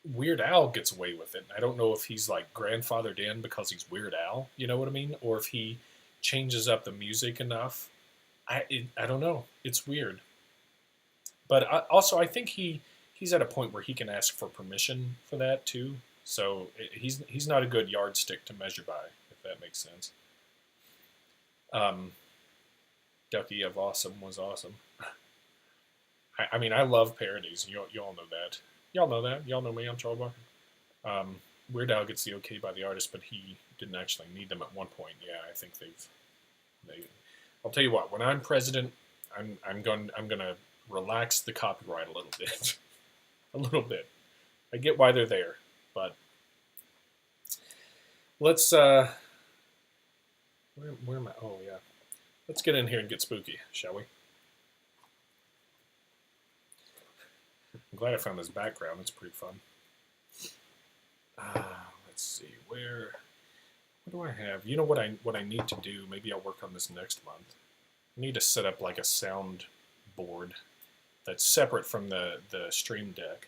Weird Al gets away with it. I don't know if he's like grandfathered in because he's Weird Al, you know what I mean, or if he changes up the music enough. I don't know. It's weird, but I think he's at a point where he can ask for permission for that too. So he's not a good yardstick to measure by, if that makes sense. Ducky of Awesome was awesome. I mean, I love parodies. You all know that. Y'all know that. Y'all know me. I'm Charles Barker. Weird Al gets the okay by the artist, but he didn't actually need them at one point. Yeah, I think they. I'll tell you what. When I'm president, I'm gonna relax the copyright a little bit, a little bit. I get why they're there, but let's. Where am I? Oh yeah. Let's get in here and get spooky, shall we? I'm glad I found this background. It's pretty fun. Let's see. What do I have? You know what I need to do? Maybe I'll work on this next month. I need to set up like a sound board that's separate from the Stream Deck.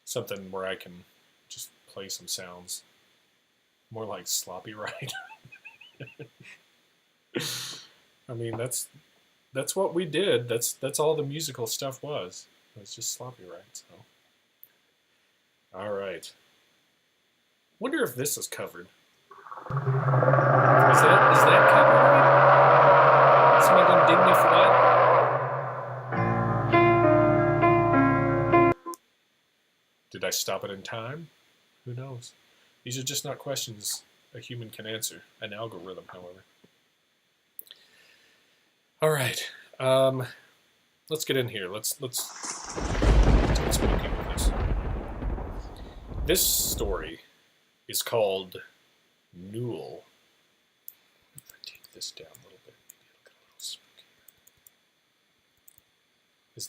Something where I can just play some sounds. More like Sloppy Ride. I mean, that's what we did. That's all the musical stuff was. It's just Sloppy Ride, so. Alright. Wonder if this is covered. Is that copyrighted? I stop it in time? Who knows? These are just not questions a human can answer. An algorithm, however. All right. Let's get in here. Let's get spooky with this. This story is called Newell. If I take this down a little bit, maybe it'll get a little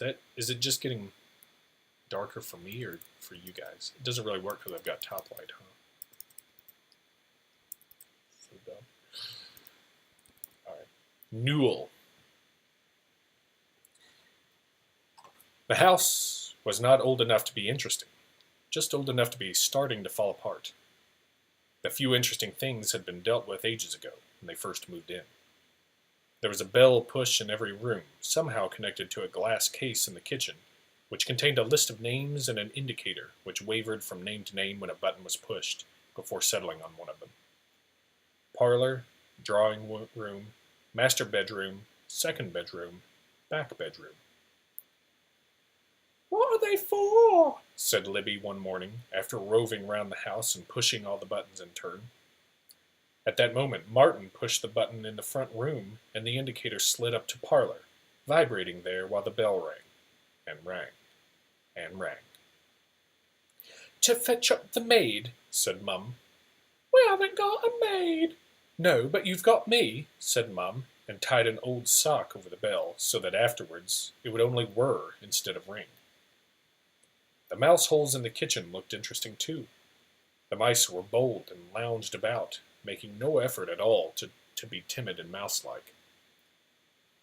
spookier. Is it just getting darker for me or for you guys? It doesn't really work because I've got top light, huh? So dumb. All right. Newell. The house was not old enough to be interesting, just old enough to be starting to fall apart. The few interesting things had been dealt with ages ago when they first moved in. There was a bell push in every room, somehow connected to a glass case in the kitchen, which contained a list of names and an indicator which wavered from name to name when a button was pushed, before settling on one of them. Parlor, drawing room, master bedroom, second bedroom, back bedroom. "What are they for?" said Libby one morning, after roving round the house and pushing all the buttons in turn. At that moment, Martin pushed the button in the front room, and the indicator slid up to parlor, vibrating there while the bell rang, and rang, and rang. "To fetch up the maid," said Mum. "We haven't got a maid." "No, but you've got me," said Mum, and tied an old sock over the bell, so that afterwards it would only whir instead of ring. The mouse holes in the kitchen looked interesting too. The mice were bold and lounged about, making no effort at all to be timid and mouse-like.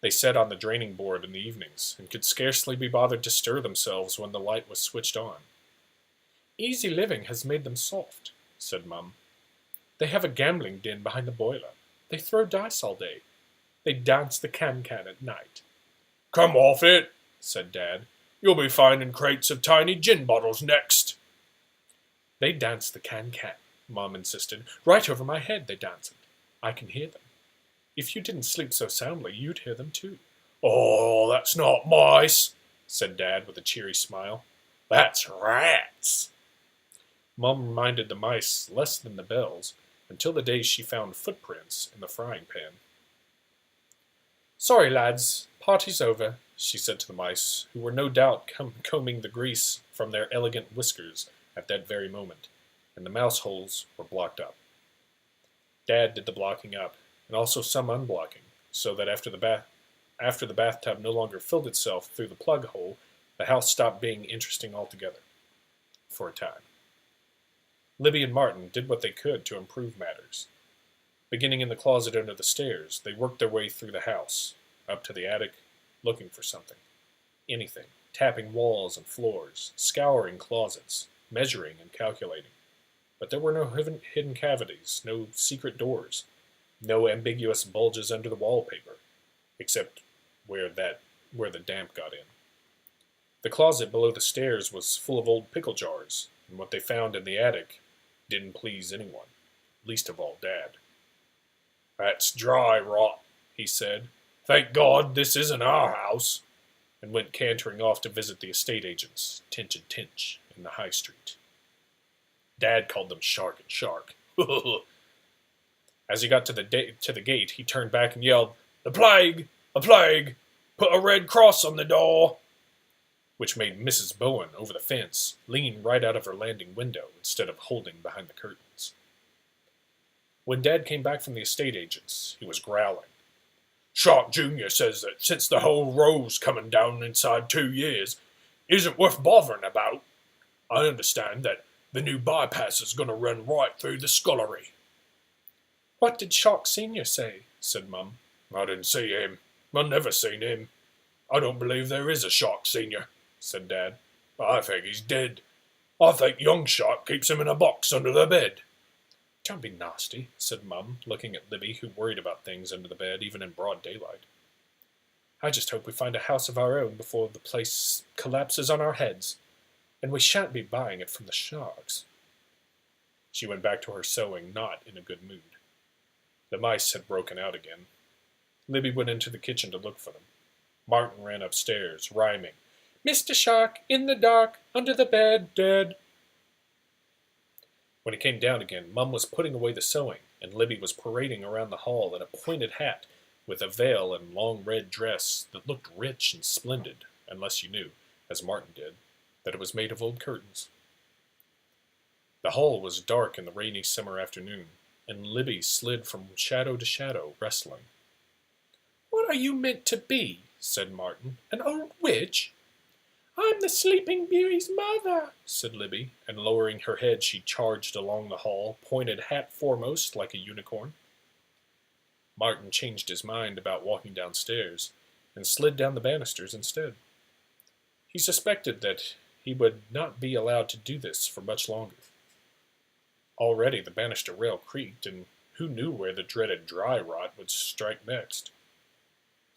They sat on the draining board in the evenings, and could scarcely be bothered to stir themselves when the light was switched on. "Easy living has made them soft," said Mum. "They have a gambling den behind the boiler. They throw dice all day. They dance the can-can at night." "Come off it," said Dad. "You'll be finding crates of tiny gin bottles next." "They dance the can-can," Mom insisted. "Right over my head they dance it. I can hear them. If you didn't sleep so soundly, you'd hear them too." "Oh, that's not mice," said Dad with a cheery smile. "That's rats." Mom reminded the mice less than the bells, until the day she found footprints in the frying pan. "Sorry, lads, party's over," she said to the mice, who were no doubt combing the grease from their elegant whiskers at that very moment, and the mouse holes were blocked up. Dad did the blocking up, and also some unblocking, so that after the bathtub no longer filled itself through the plug hole, the house stopped being interesting altogether, for a time. Libby and Martin did what they could to improve matters. Beginning in the closet under the stairs, they worked their way through the house, up to the attic, looking for something. Anything, tapping walls and floors, scouring closets, measuring and calculating. But there were no hidden cavities, no secret doors, no ambiguous bulges under the wallpaper, except where the damp got in. The closet below the stairs was full of old pickle jars, and what they found in the attic didn't please anyone, least of all Dad. "That's dry rot," he said. "Thank God this isn't our house," and went cantering off to visit the estate agents, Tinch and Tinch, in the High Street. Dad called them Shark and Shark. As he got to the gate, he turned back and yelled, "The plague! The plague! Put a red cross on the door!" Which made Mrs. Bowen, over the fence, lean right out of her landing window instead of holding behind the curtains. When Dad came back from the estate agents, he was growling. "Shark Jr. says that since the whole row's coming down inside 2 years, isn't worth bothering about. I understand that the new bypass is going to run right through the scullery." "What did Shark Sr. say?" said Mum. "I didn't see him. I never seen him. I don't believe there is a Shark Sr., said Dad. "I think he's dead. I think young Shark keeps him in a box under the bed." "Don't be nasty," said Mum, looking at Libby, who worried about things under the bed, even in broad daylight. "I just hope we find a house of our own before the place collapses on our heads. And we shan't be buying it from the Sharks." She went back to her sewing, not in a good mood. The mice had broken out again. Libby went into the kitchen to look for them. Martin ran upstairs, rhyming, "Mr. Shark, in the dark, under the bed, dead." When he came down again, Mum was putting away the sewing, and Libby was parading around the hall in a pointed hat, with a veil and long red dress that looked rich and splendid, unless you knew, as Martin did, that it was made of old curtains. The hall was dark in the rainy summer afternoon, and Libby slid from shadow to shadow, wrestling. "What are you meant to be?" said Martin. "An old witch?" "I'm the Sleeping Beauty's mother," said Libby, and lowering her head she charged along the hall, pointed hat foremost like a unicorn. Martin changed his mind about walking downstairs, and slid down the banisters instead. He suspected that he would not be allowed to do this for much longer. Already the banister rail creaked, and who knew where the dreaded dry rot would strike next?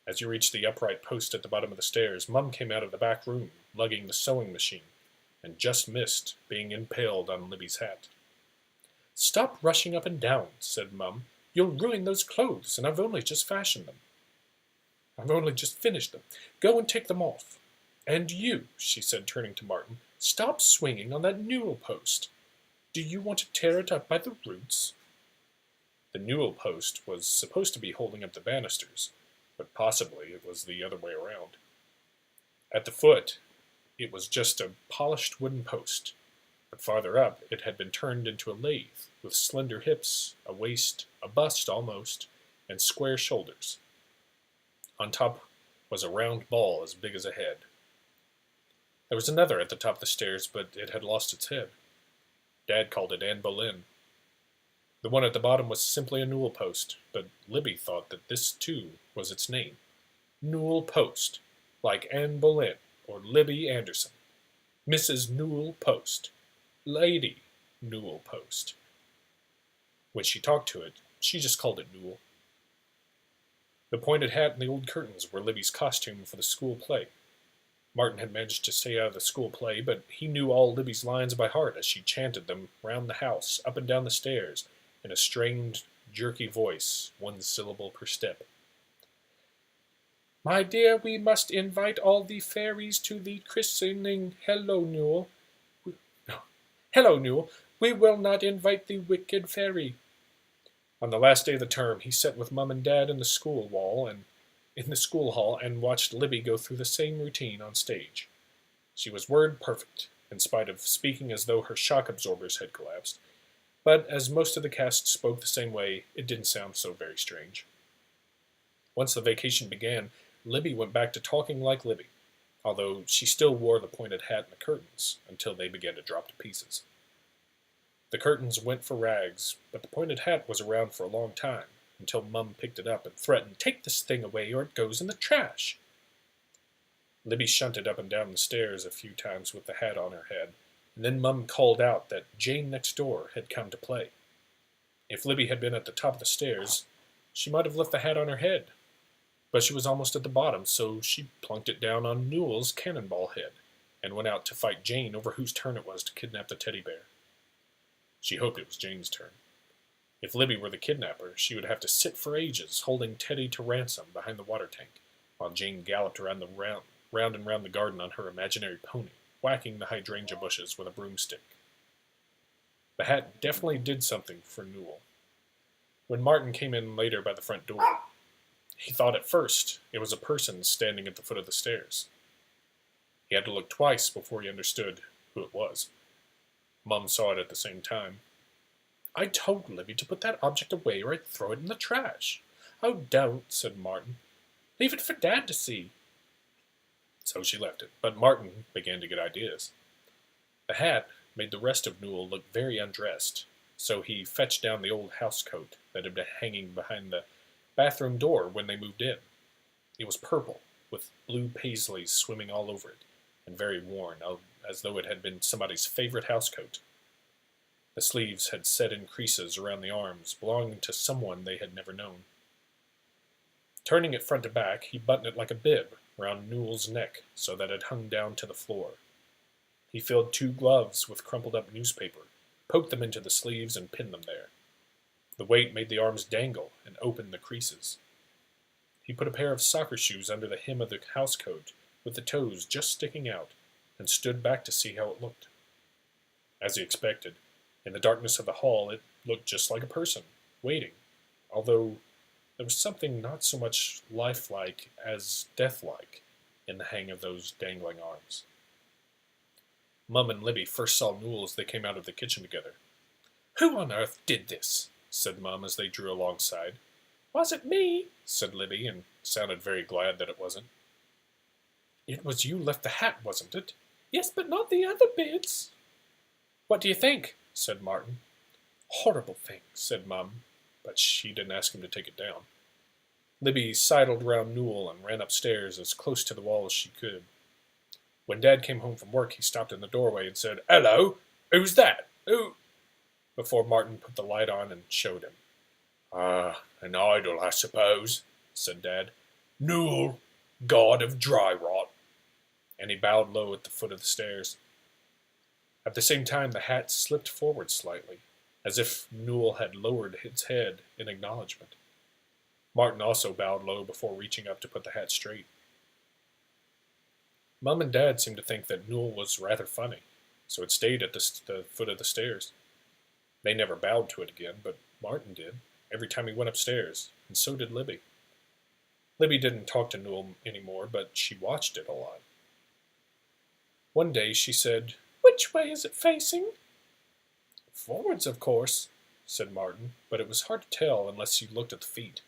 As you reached the upright post at the bottom of the stairs, Mum came out of the back room, lugging the sewing machine, and just missed being impaled on Libby's hat. "Stop rushing up and down," said Mum. "You'll ruin those clothes, and I've only just fashioned them. I've only just finished them. Go and take them off. And you," she said, turning to Martin, "stop swinging on that newel post. Do you want to tear it up by the roots?" The newel post was supposed to be holding up the banisters, but possibly it was the other way around. At the foot, it was just a polished wooden post, but farther up it had been turned into a lathe, with slender hips, a waist, a bust almost, and square shoulders. On top was a round ball as big as a head. There was another at the top of the stairs, but it had lost its head. Dad called it Anne Boleyn. The one at the bottom was simply a newel post, but Libby thought that this, too, was its name. Newel Post, like Anne Boleyn or Libby Anderson. Mrs. Newel Post. Lady Newel Post. When she talked to it, she just called it Newel. The pointed hat and the old curtains were Libby's costume for the school play. Martin had managed to stay out of the school play, but he knew all Libby's lines by heart as she chanted them round the house, up and down the stairs, in a strained, jerky voice, one syllable per step. "My dear, we must invite all the fairies to the christening. Hello, Newel. Hello, Newel. We will not invite the wicked fairy." On the last day of the term, he sat with Mum and Dad in the school hall and watched Libby go through the same routine on stage. She was word perfect, in spite of speaking as though her shock absorbers had collapsed, but as most of the cast spoke the same way, it didn't sound so very strange. Once the vacation began, Libby went back to talking like Libby, although she still wore the pointed hat and the curtains, until they began to drop to pieces. The curtains went for rags, but the pointed hat was around for a long time, until Mum picked it up and threatened, "Take this thing away or it goes in the trash." Libby shunted up and down the stairs a few times with the hat on her head, and then Mum called out that Jane next door had come to play. If Libby had been at the top of the stairs, she might have left the hat on her head, but she was almost at the bottom, so she plunked it down on Newell's cannonball head, and went out to fight Jane over whose turn it was to kidnap the teddy bear. She hoped it was Jane's turn. If Libby were the kidnapper, she would have to sit for ages, holding Teddy to ransom behind the water tank, while Jane galloped round and round the garden on her imaginary pony, whacking the hydrangea bushes with a broomstick. The hat definitely did something for Newell. When Martin came in later by the front door, he thought at first it was a person standing at the foot of the stairs. He had to look twice before he understood who it was. Mum saw it at the same time. "I told Libby to put that object away or I'd throw it in the trash." "Oh, don't," said Martin. "Leave it for Dad to see." So she left it, but Martin began to get ideas. The hat made the rest of Newell look very undressed, so he fetched down the old housecoat that had been hanging behind the bathroom door when they moved in. It was purple, with blue paisleys swimming all over it, and very worn, as though it had been somebody's favorite housecoat. The sleeves had set in creases around the arms, belonging to someone they had never known. Turning it front to back, he buttoned it like a bib round Newell's neck so that it hung down to the floor. He filled 2 gloves with crumpled up newspaper, poked them into the sleeves, and pinned them there. The weight made the arms dangle and opened the creases. He put a pair of soccer shoes under the hem of the housecoat, with the toes just sticking out, and stood back to see how it looked. As he expected, In the darkness of the hall, it looked just like a person, waiting, although there was something not so much lifelike as deathlike in the hang of those dangling arms. Mum and Libby first saw Newell as they came out of the kitchen together. "Who on earth did this?" said Mum as they drew alongside. "Was it me?" said Libby, and sounded very glad that it wasn't. "It was you left the hat, wasn't it?" "Yes, but not the other bits." "What do you think?" said Martin. "Horrible thing," said Mum, but she didn't ask him to take it down. Libby sidled round Newell and ran upstairs as close to the wall as she could. When Dad came home from work, he stopped in the doorway and said, "Hello, who's that? Who?" before Martin put the light on and showed him. An idol, I suppose," said Dad. "Newell, god of dry rot." And he bowed low at the foot of the stairs. At the same time, the hat slipped forward slightly, as if Newell had lowered its head in acknowledgement. Martin also bowed low before reaching up to put the hat straight. Mum and Dad seemed to think that Newell was rather funny, so it stayed at the foot of the stairs. They never bowed to it again, but Martin did, every time he went upstairs, and so did Libby. Libby didn't talk to Newell anymore, but she watched it a lot. One day she said, "Which way is it facing?" "Forwards, of course," said Martin, but it was hard to tell unless you looked at the feet.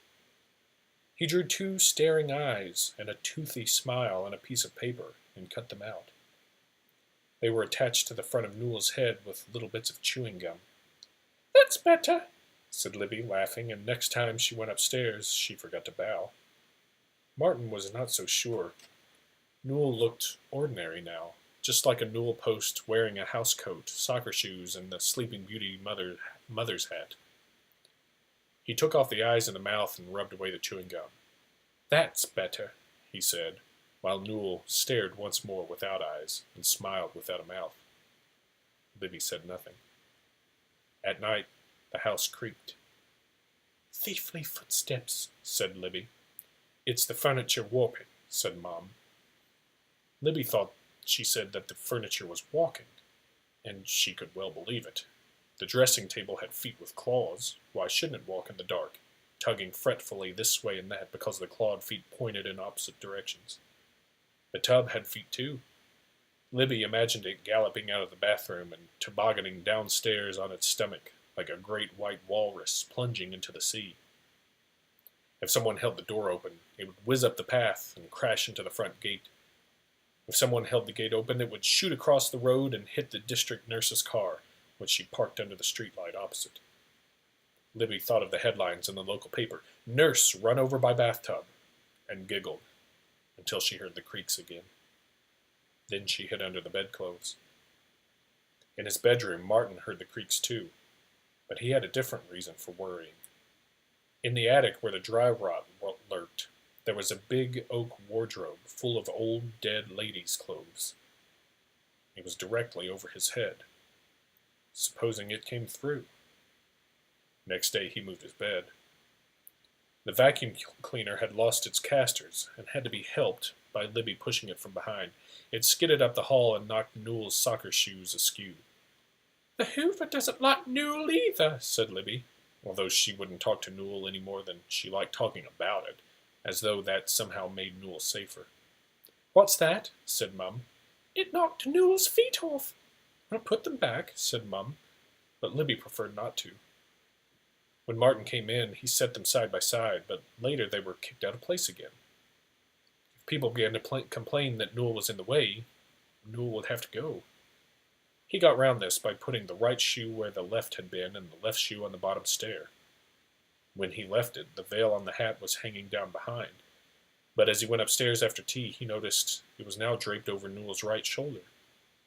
He drew 2 staring eyes and a toothy smile on a piece of paper and cut them out. They were attached to the front of Newell's head with little bits of chewing gum. "That's better," said Libby, laughing, and next time she went upstairs she forgot to bow. Martin was not so sure. Newell looked ordinary now, just like a Newell post wearing a house coat, soccer shoes, and the Sleeping Beauty mother's hat. He took off the eyes and the mouth and rubbed away the chewing gum. "That's better," he said, while Newell stared once more without eyes and smiled without a mouth. Libby said nothing. At night, the house creaked. "Thiefly footsteps," said Libby. "It's the furniture warping," said Mom. Libby thought she said that the furniture was walking, and she could well believe it. The dressing table had feet with claws. Why shouldn't it walk in the dark, tugging fretfully this way and that because the clawed feet pointed in opposite directions? The tub had feet too. Libby imagined it galloping out of the bathroom and tobogganing downstairs on its stomach like a great white walrus plunging into the sea. If someone held the door open, it would whiz up the path and crash into the front gate. If someone held the gate open, it would shoot across the road and hit the district nurse's car, which she parked under the streetlight opposite. Libby thought of the headlines in the local paper, "Nurse run over by bathtub," and giggled until she heard the creaks again. Then she hid under the bedclothes. In his bedroom, Martin heard the creaks too, but he had a different reason for worrying. In the attic where the dry rot lurked, there was a big oak wardrobe full of old dead ladies' clothes. It was directly over his head. Supposing it came through? Next day he moved his bed. The vacuum cleaner had lost its casters and had to be helped by Libby pushing it from behind. It skidded up the hall and knocked Newell's soccer shoes askew. "The Hoover doesn't like Newell either," said Libby, although she wouldn't talk to Newell any more than she liked talking about it, as though that somehow made Newell safer. "What's that?" said Mum. "It knocked Newell's feet off." "I'll put them back," said Mum, but Libby preferred not to. When Martin came in, he set them side by side, but later they were kicked out of place again. If people began to complain that Newell was in the way, Newell would have to go. He got round this by putting the right shoe where the left had been and the left shoe on the bottom stair. When he left it, the veil on the hat was hanging down behind, but as he went upstairs after tea, he noticed it was now draped over Newell's right shoulder,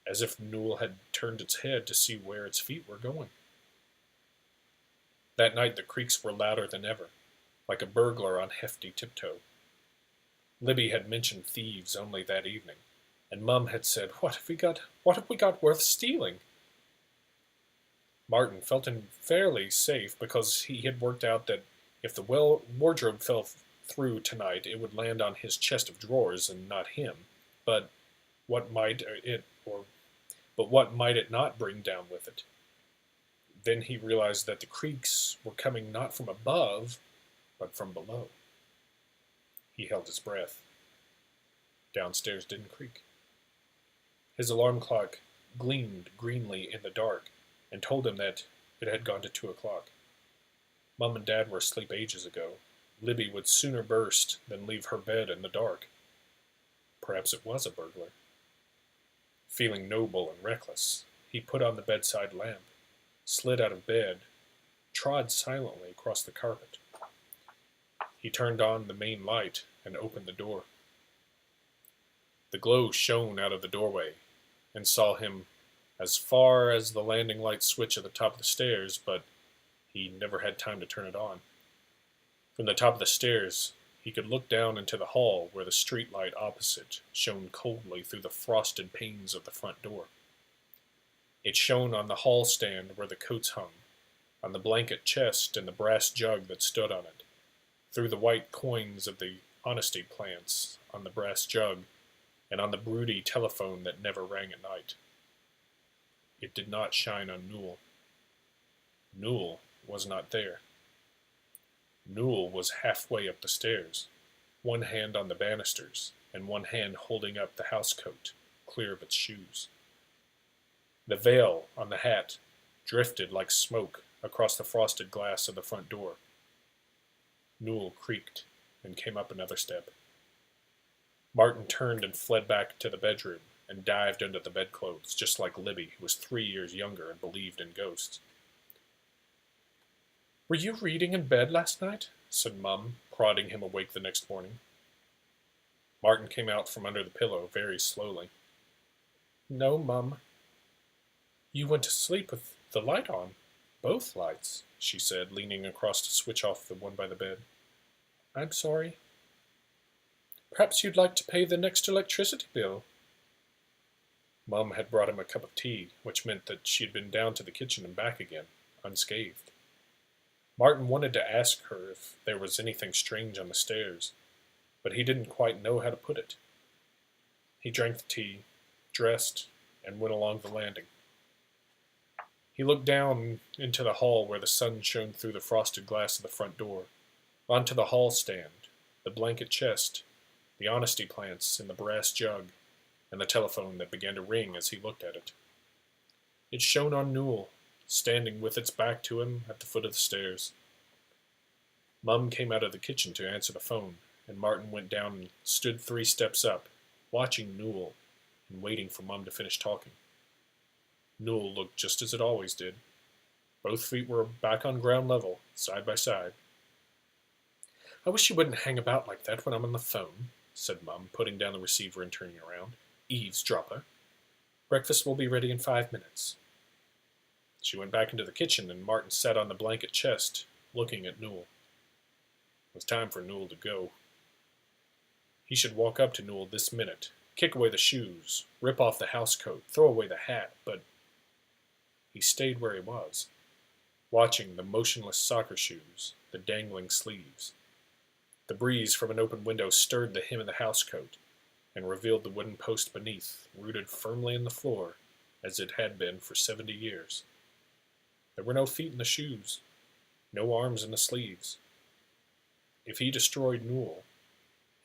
as if Newell had turned its head to see where its feet were going. That night the creaks were louder than ever, like a burglar on hefty tiptoe. Libby had mentioned thieves only that evening, and Mum had said, What have we got worth stealing?" Martin felt fairly safe because he had worked out that if the wardrobe fell through tonight, it would land on his chest of drawers and not him. But what might it not bring down with it? Then he realized that the creaks were coming not from above, but from below. He held his breath. Downstairs didn't creak. His alarm clock gleamed greenly in the dark and told him that it had gone to 2 o'clock. Mom and Dad were asleep ages ago. Libby would sooner burst than leave her bed in the dark. Perhaps it was a burglar. Feeling noble and reckless, he put on the bedside lamp, slid out of bed, trod silently across the carpet. He turned on the main light and opened the door. The glow shone out of the doorway and saw him as far as the landing light switch at the top of the stairs, but he never had time to turn it on. From the top of the stairs, he could look down into the hall where the street light opposite shone coldly through the frosted panes of the front door. It shone on the hall stand where the coats hung, on the blanket chest and the brass jug that stood on it, through the white coins of the honesty plants on the brass jug, and on the broody telephone that never rang at night. It did not shine on Newell. Newell was not there. Newell was halfway up the stairs, one hand on the banisters and one hand holding up the housecoat, clear of its shoes. The veil on the hat drifted like smoke across the frosted glass of the front door. Newell creaked and came up another step. Martin turned and fled back to the bedroom and dived under the bedclothes, just like Libby, who was 3 years younger and believed in ghosts. "Were you reading in bed last night?" said Mum, prodding him awake the next morning. Martin came out from under the pillow very slowly. "No, Mum." "You went to sleep with the light on, both lights," she said, leaning across to switch off the one by the bed. "I'm sorry. Perhaps you'd like to pay the next electricity bill." Mum had brought him a cup of tea, which meant that she had been down to the kitchen and back again, unscathed. Martin wanted to ask her if there was anything strange on the stairs, but he didn't quite know how to put it. He drank the tea, dressed, and went along the landing. He looked down into the hall where the sun shone through the frosted glass of the front door, onto the hall stand, the blanket chest, the honesty plants in the brass jug, and the telephone that began to ring as he looked at it. It shone on Newell, standing with its back to him at the foot of the stairs. Mum came out of the kitchen to answer the phone, and Martin went down and stood 3 steps up, watching Newell and waiting for Mum to finish talking. Newell looked just as it always did. Both feet were back on ground level, side by side. "I wish you wouldn't hang about like that when I'm on the phone," said Mum, putting down the receiver and turning around. "Eavesdropper. Breakfast will be ready in 5 minutes." She went back into the kitchen, and Martin sat on the blanket chest, looking at Newell. It was time for Newell to go. He should walk up to Newell this minute, kick away the shoes, rip off the housecoat, throw away the hat, but he stayed where he was, watching the motionless soccer shoes, the dangling sleeves. The breeze from an open window stirred the hem of the housecoat and revealed the wooden post beneath, rooted firmly in the floor, as it had been for 70 years. There were no feet in the shoes, no arms in the sleeves. If he destroyed Newell,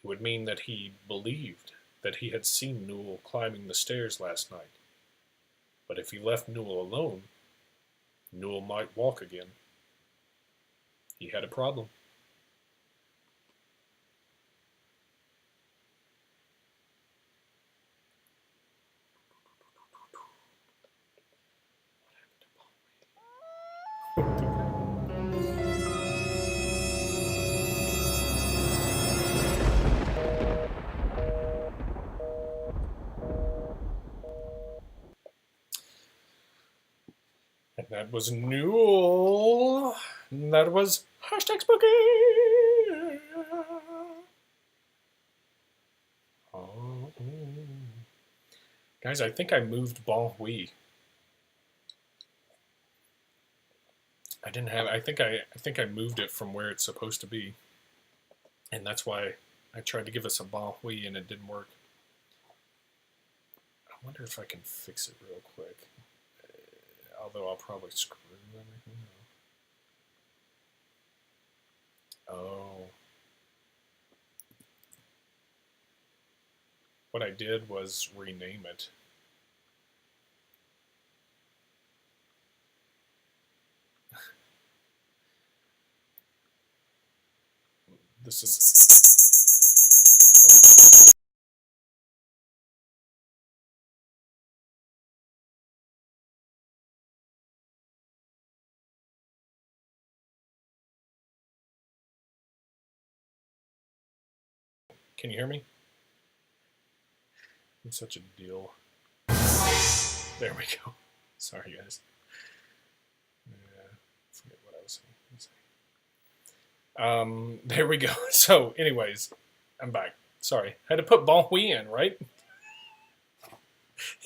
it would mean that he believed that he had seen Newell climbing the stairs last night. But if he left Newell alone, Newell might walk again. He had a problem. And that was Newell. And that was #spooky. Oh. Guys, I think I moved Bon Hui. I think I moved it from where it's supposed to be. And that's why I tried to give us a Bon Hui and it didn't work. I wonder if I can fix it real quick. although I'll probably screw everything up. Oh. What I did was rename it. This is... Can you hear me? I'm such a deal. There we go. Sorry, guys. Forget what I was saying. There we go. So, anyways, I'm back. Sorry. Had to put Bon Hui in, right?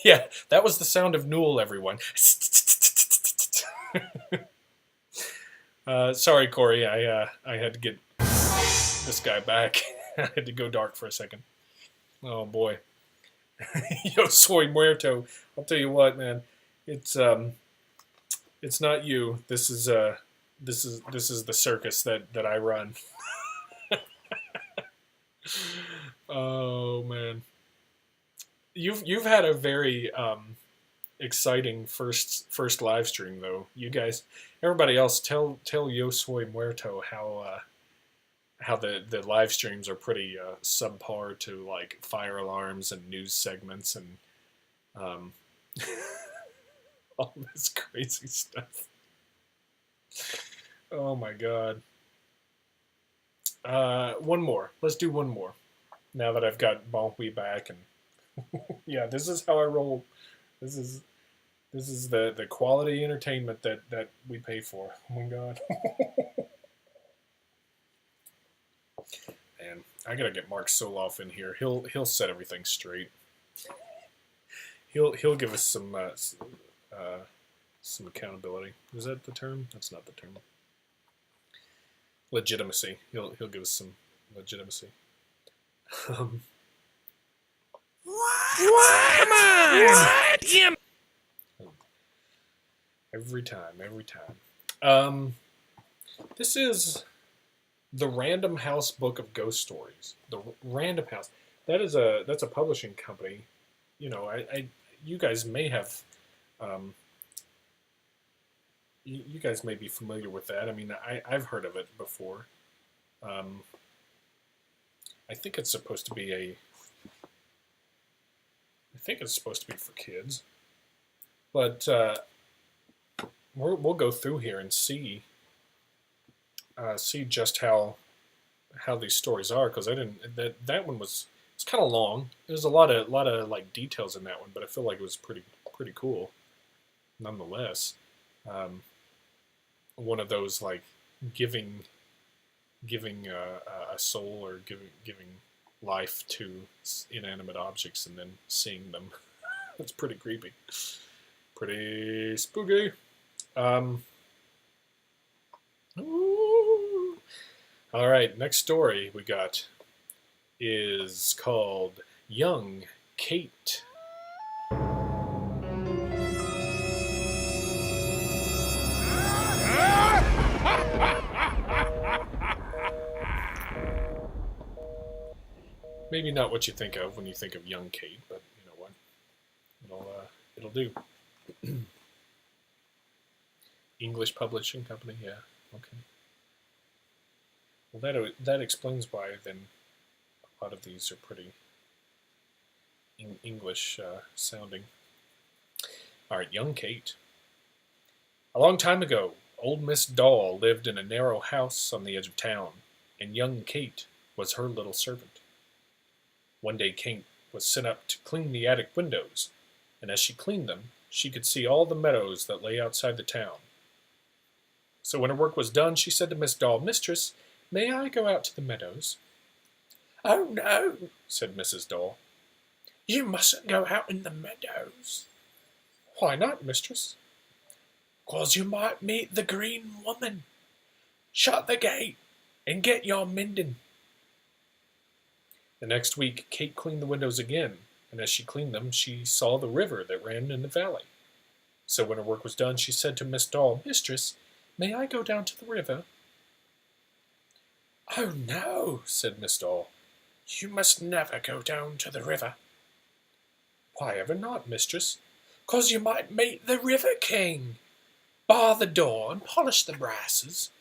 Yeah, that was the sound of Newell, everyone. Sorry, Corey. I had to get this guy back. I had to go dark for a second. Oh boy. Yo soy muerto. I'll tell you what, man. It's not you. This is the circus that I run. Oh man. You've had a very exciting first live stream though. You guys, everybody else, tell Yo Soy Muerto how the live streams are pretty subpar to like fire alarms and news segments and all this crazy stuff. Oh my god. One more. Let's do one more. Now that I've got Bon Hui back and yeah, this is how I roll. This is the quality entertainment that we pay for. Oh my god. Man, I gotta get Mark Soloff in here. He'll set everything straight. He'll give us some accountability. Is that the term? That's not the term. Legitimacy. He'll give us some legitimacy. What? Every time. This is the Random House Book of Ghost Stories. The Random House. That's a publishing company. You know, you guys may have, you guys may be familiar with that. I mean, I've heard of it before. I think it's supposed to be for kids, but we'll go through here and see just how these stories are, because I didn't that one was it's kind of long. There's a lot of like details in that one, but I feel like it was pretty cool nonetheless. One of those like giving a soul or giving life to inanimate objects and then seeing them. That's pretty creepy, pretty spooky. Ooh. All right, next story we got is called Young Kate. Maybe not what you think of when you think of Young Kate, but you know what? It'll do. English publishing company, yeah. Okay. Well, that explains why then a lot of these are pretty English sounding. All right, Young Kate. A long time ago, old Miss Doll lived in a narrow house on the edge of town, and young Kate was her little servant. One day Kate was sent up to clean the attic windows, and as she cleaned them, she could see all the meadows that lay outside the town. So when her work was done, she said to Miss Doll, "Mistress, may I go out to the meadows?" "Oh, no," said Mrs. Doll. "You mustn't go out in the meadows." "Why not, mistress?" "'Cause you might meet the Green Woman. Shut the gate and get your mending." The next week, Kate cleaned the windows again, and as she cleaned them, she saw the river that ran in the valley. So when her work was done, she said to Miss Doll, "Mistress, may I go down to the river?" "Oh, no," said Miss Doll. "You must never go down to the river." "Why ever not, mistress?" "'Cause you might meet the River King. Bar the door and polish the brasses."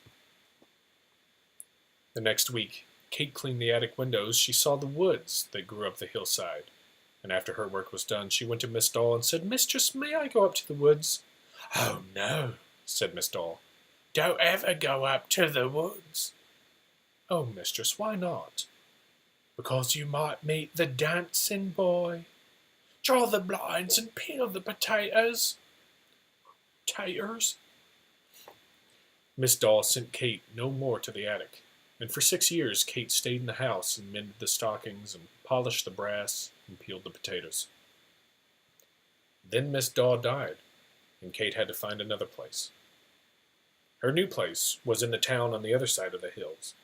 The next week, Kate cleaned the attic windows. She saw the woods that grew up the hillside. And after her work was done, she went to Miss Doll and said, "Mistress, may I go up to the woods?" "Oh, no," said Miss Doll. "Don't ever go up to the woods." "Oh, mistress, why not?" "Because you might meet the dancing boy. Draw the blinds and peel the potatoes." "Taters?" Miss Doll sent Kate no more to the attic, and for 6 years Kate stayed in the house and mended the stockings and polished the brass and peeled the potatoes. Then Miss Doll died, and Kate had to find another place. Her new place was in the town on the other side of the hills,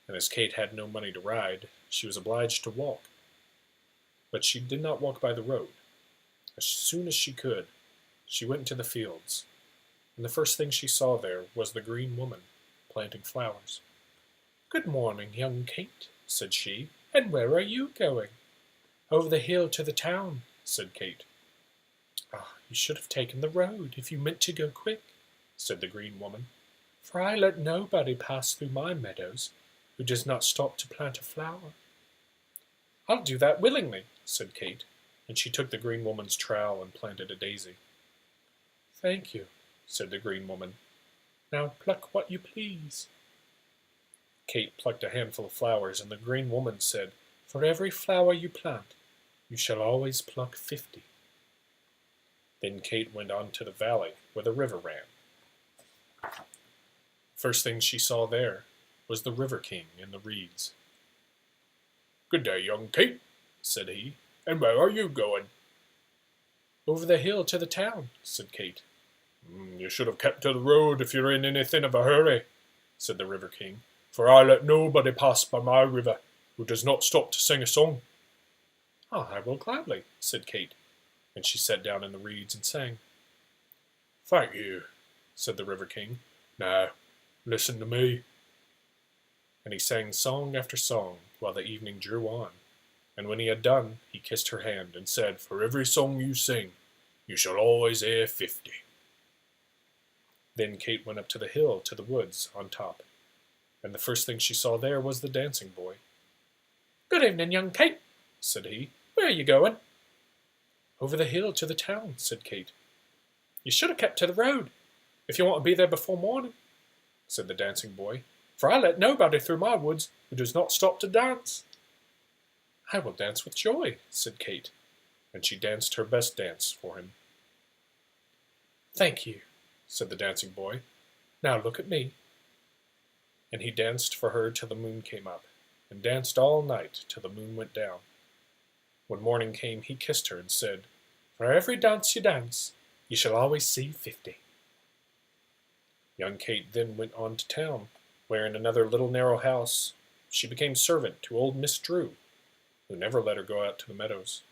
and as Kate had no money to ride, she was obliged to walk. But she did not walk by the road. As soon as she could, she went into the fields, and the first thing she saw there was the green woman planting flowers. "Good morning, young Kate," said she, "and where are you going?" "Over the hill to the town," said Kate. "Ah, you should have taken the road if you meant to go quick," said the green woman, "for I let nobody pass through my meadows who does not stop to plant a flower." "I'll do that willingly," said Kate, and she took the green woman's trowel and planted a daisy. "Thank you," said the green woman. "Now pluck what you please." Kate plucked a handful of flowers, and the green woman said, "For every flower you plant, you shall always pluck 50. Then Kate went on to the valley where the river ran. First thing she saw there was the River King in the reeds. "Good day, young Kate," said he, "and where are you going?" "Over the hill to the town," said Kate. "You should have kept to the road if you're in anything of a hurry," said the River King, "for I let nobody pass by my river who does not stop to sing a song." "Oh, I will gladly," said Kate, and she sat down in the reeds and sang. "Thank you," said the River King. "Now, listen to me." And he sang song after song while the evening drew on, and when he had done, he kissed her hand and said, "For every song you sing, you shall always hear 50. Then Kate went up to the hill to the woods on top, and the first thing she saw there was the dancing boy. "Good evening, young Kate," said he. "Where are you going?" "Over the hill to the town," said Kate. "You should have kept to the road, if you want to be there before morning," said the dancing boy, "for I let nobody through my woods who does not stop to dance." "I will dance with joy," said Kate, and she danced her best dance for him. "Thank you," said the dancing boy. "Now look at me." And he danced for her till the moon came up, and danced all night till the moon went down. When morning came, he kissed her and said, "For every dance you dance, you shall always see 50. Young Kate then went on to town, where in another little narrow house she became servant to old Miss Drew, who never let her go out to the meadows,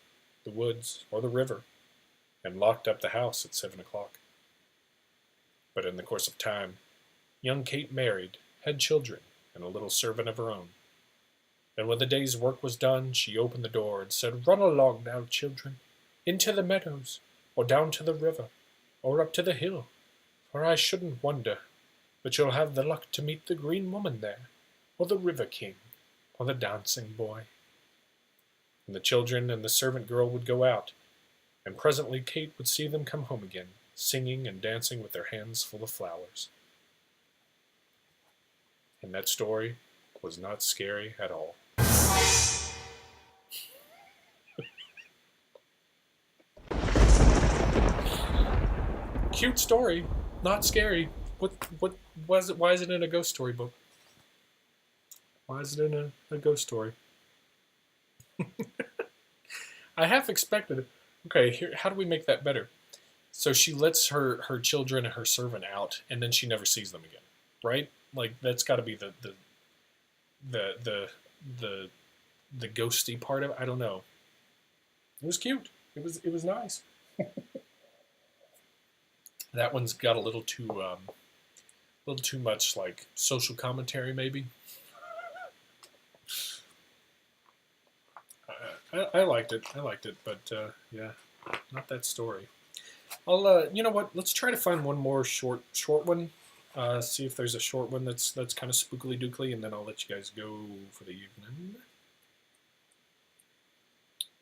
the woods, or the river, and locked up the house at 7 o'clock. But in the course of time, young Kate married, had children, and a little servant of her own. And when the day's work was done, she opened the door and said, "Run along now, children, into the meadows, or down to the river, or up to the hill, for I shouldn't wonder but you'll have the luck to meet the green woman there, or the River King, or the dancing boy." And the children and the servant girl would go out, and presently Kate would see them come home again, singing and dancing with their hands full of flowers. And that story was not scary at all. Cute story, not scary. What was it? Why is it in a ghost story book? Why is it in a ghost story? I half expected it. Okay, here, how do we make that better? So she lets her children and her servant out, and then she never sees them again, right? Like that's got to be the the ghosty part of it. I don't know. It was cute. It was nice. That one's got a little too much like social commentary, maybe. I liked it. I liked it, but yeah, not that story. I'll you know what? Let's try to find one more short one. See if there's a short one that's kind of spookily dookly, and then I'll let you guys go for the evening.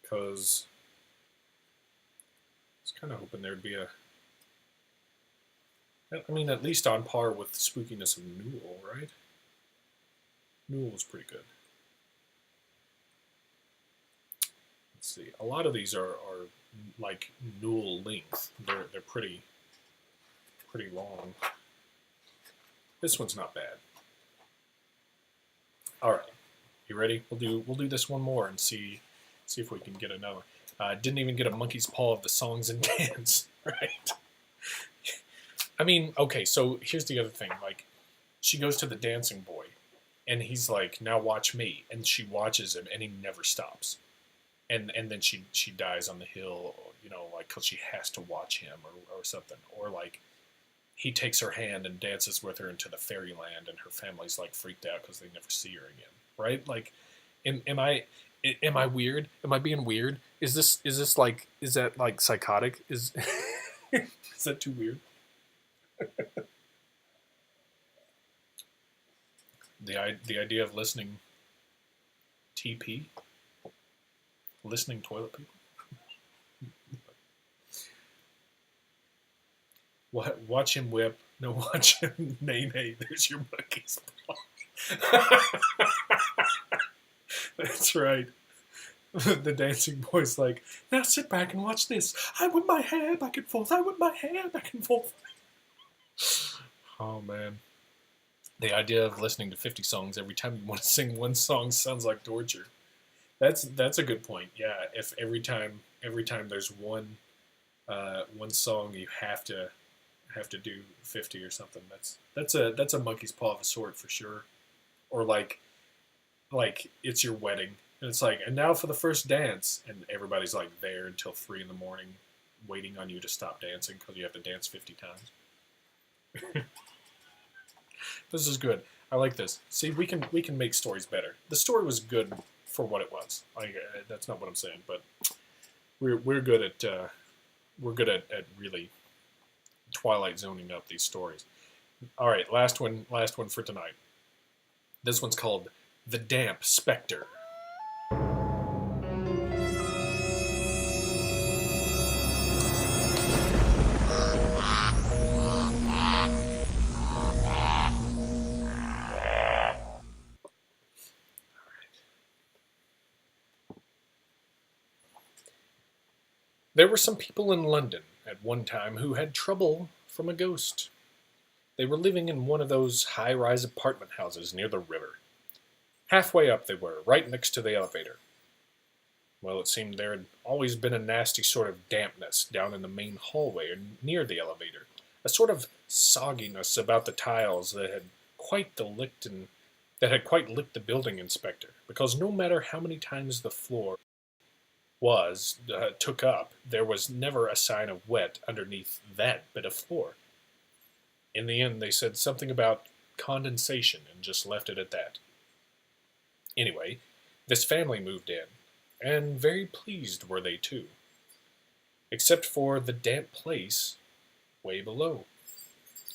Because I was kind of hoping there'd be a. I mean, at least on par with the spookiness of Newell, right? Newell was pretty good. Let's see. A lot of these are like Newell length. They're pretty long. This one's not bad. All right, you ready? We'll do this one more and see if we can get another. Didn't even get a monkey's paw of the songs and dance, right? I mean, okay, so here's the other thing. Like, she goes to the dancing boy, and he's like, "Now watch me," and she watches him, and he never stops. And then she dies on the hill, you know, like because she has to watch him or something, or like he takes her hand and dances with her into the fairyland, and her family's like freaked out because they never see her again, right? Like, am I weird? Am I being weird? Is that like psychotic? Is is that too weird? The idea of listening listening toilet people. Watch him whip. No, watch him nay. There's your monkey's paw. That's right. The dancing boy's like, now sit back and watch this. I whip my hair back and forth. I whip my hair back and forth. Oh, man. The idea of listening to 50 songs every time you want to sing one song sounds like torture. That's a good point. Yeah, if every time there's one song you have to do 50 or something. That's a monkey's paw of a sort for sure. Or like it's your wedding and it's like, and now for the first dance, and everybody's like there until 3 a.m, waiting on you to stop dancing because you have to dance 50 times. This is good. I like this. See, we can make stories better. The story was good for what it was. That's not what I'm saying, but we're good at really Twilight zoning up these stories. All right, last one for tonight. This one's called The Damp Spectre. There were some people in London at one time who had trouble from a ghost. They were living in one of those high-rise apartment houses near the river. Halfway up they were, right next to the elevator. Well, it seemed there had always been a nasty sort of dampness down in the main hallway near the elevator, a sort of sogginess about the tiles that had quite licked the building inspector, because no matter how many times the floor took up, there was never a sign of wet underneath that bit of floor. In the end, they said something about condensation and just left it at that. Anyway, this family moved in, and very pleased were they too. Except for the damp place way below.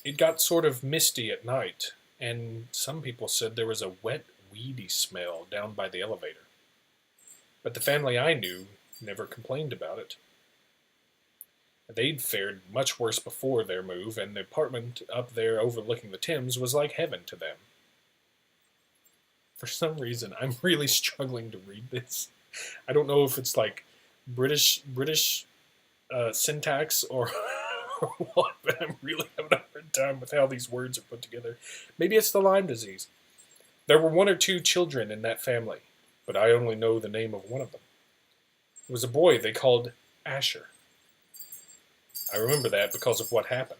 It got sort of misty at night, and some people said there was a wet, weedy smell down by the elevator. But the family I knew never complained about it. They'd fared much worse before their move, and the apartment up there overlooking the Thames was like heaven to them. For some reason, I'm really struggling to read this. I don't know if it's like British syntax or what, but I'm really having a hard time with how these words are put together. Maybe it's the Lyme disease. There were 1 or 2 children in that family, but I only know the name of one of them. It was a boy they called Asher. I remember that because of what happened.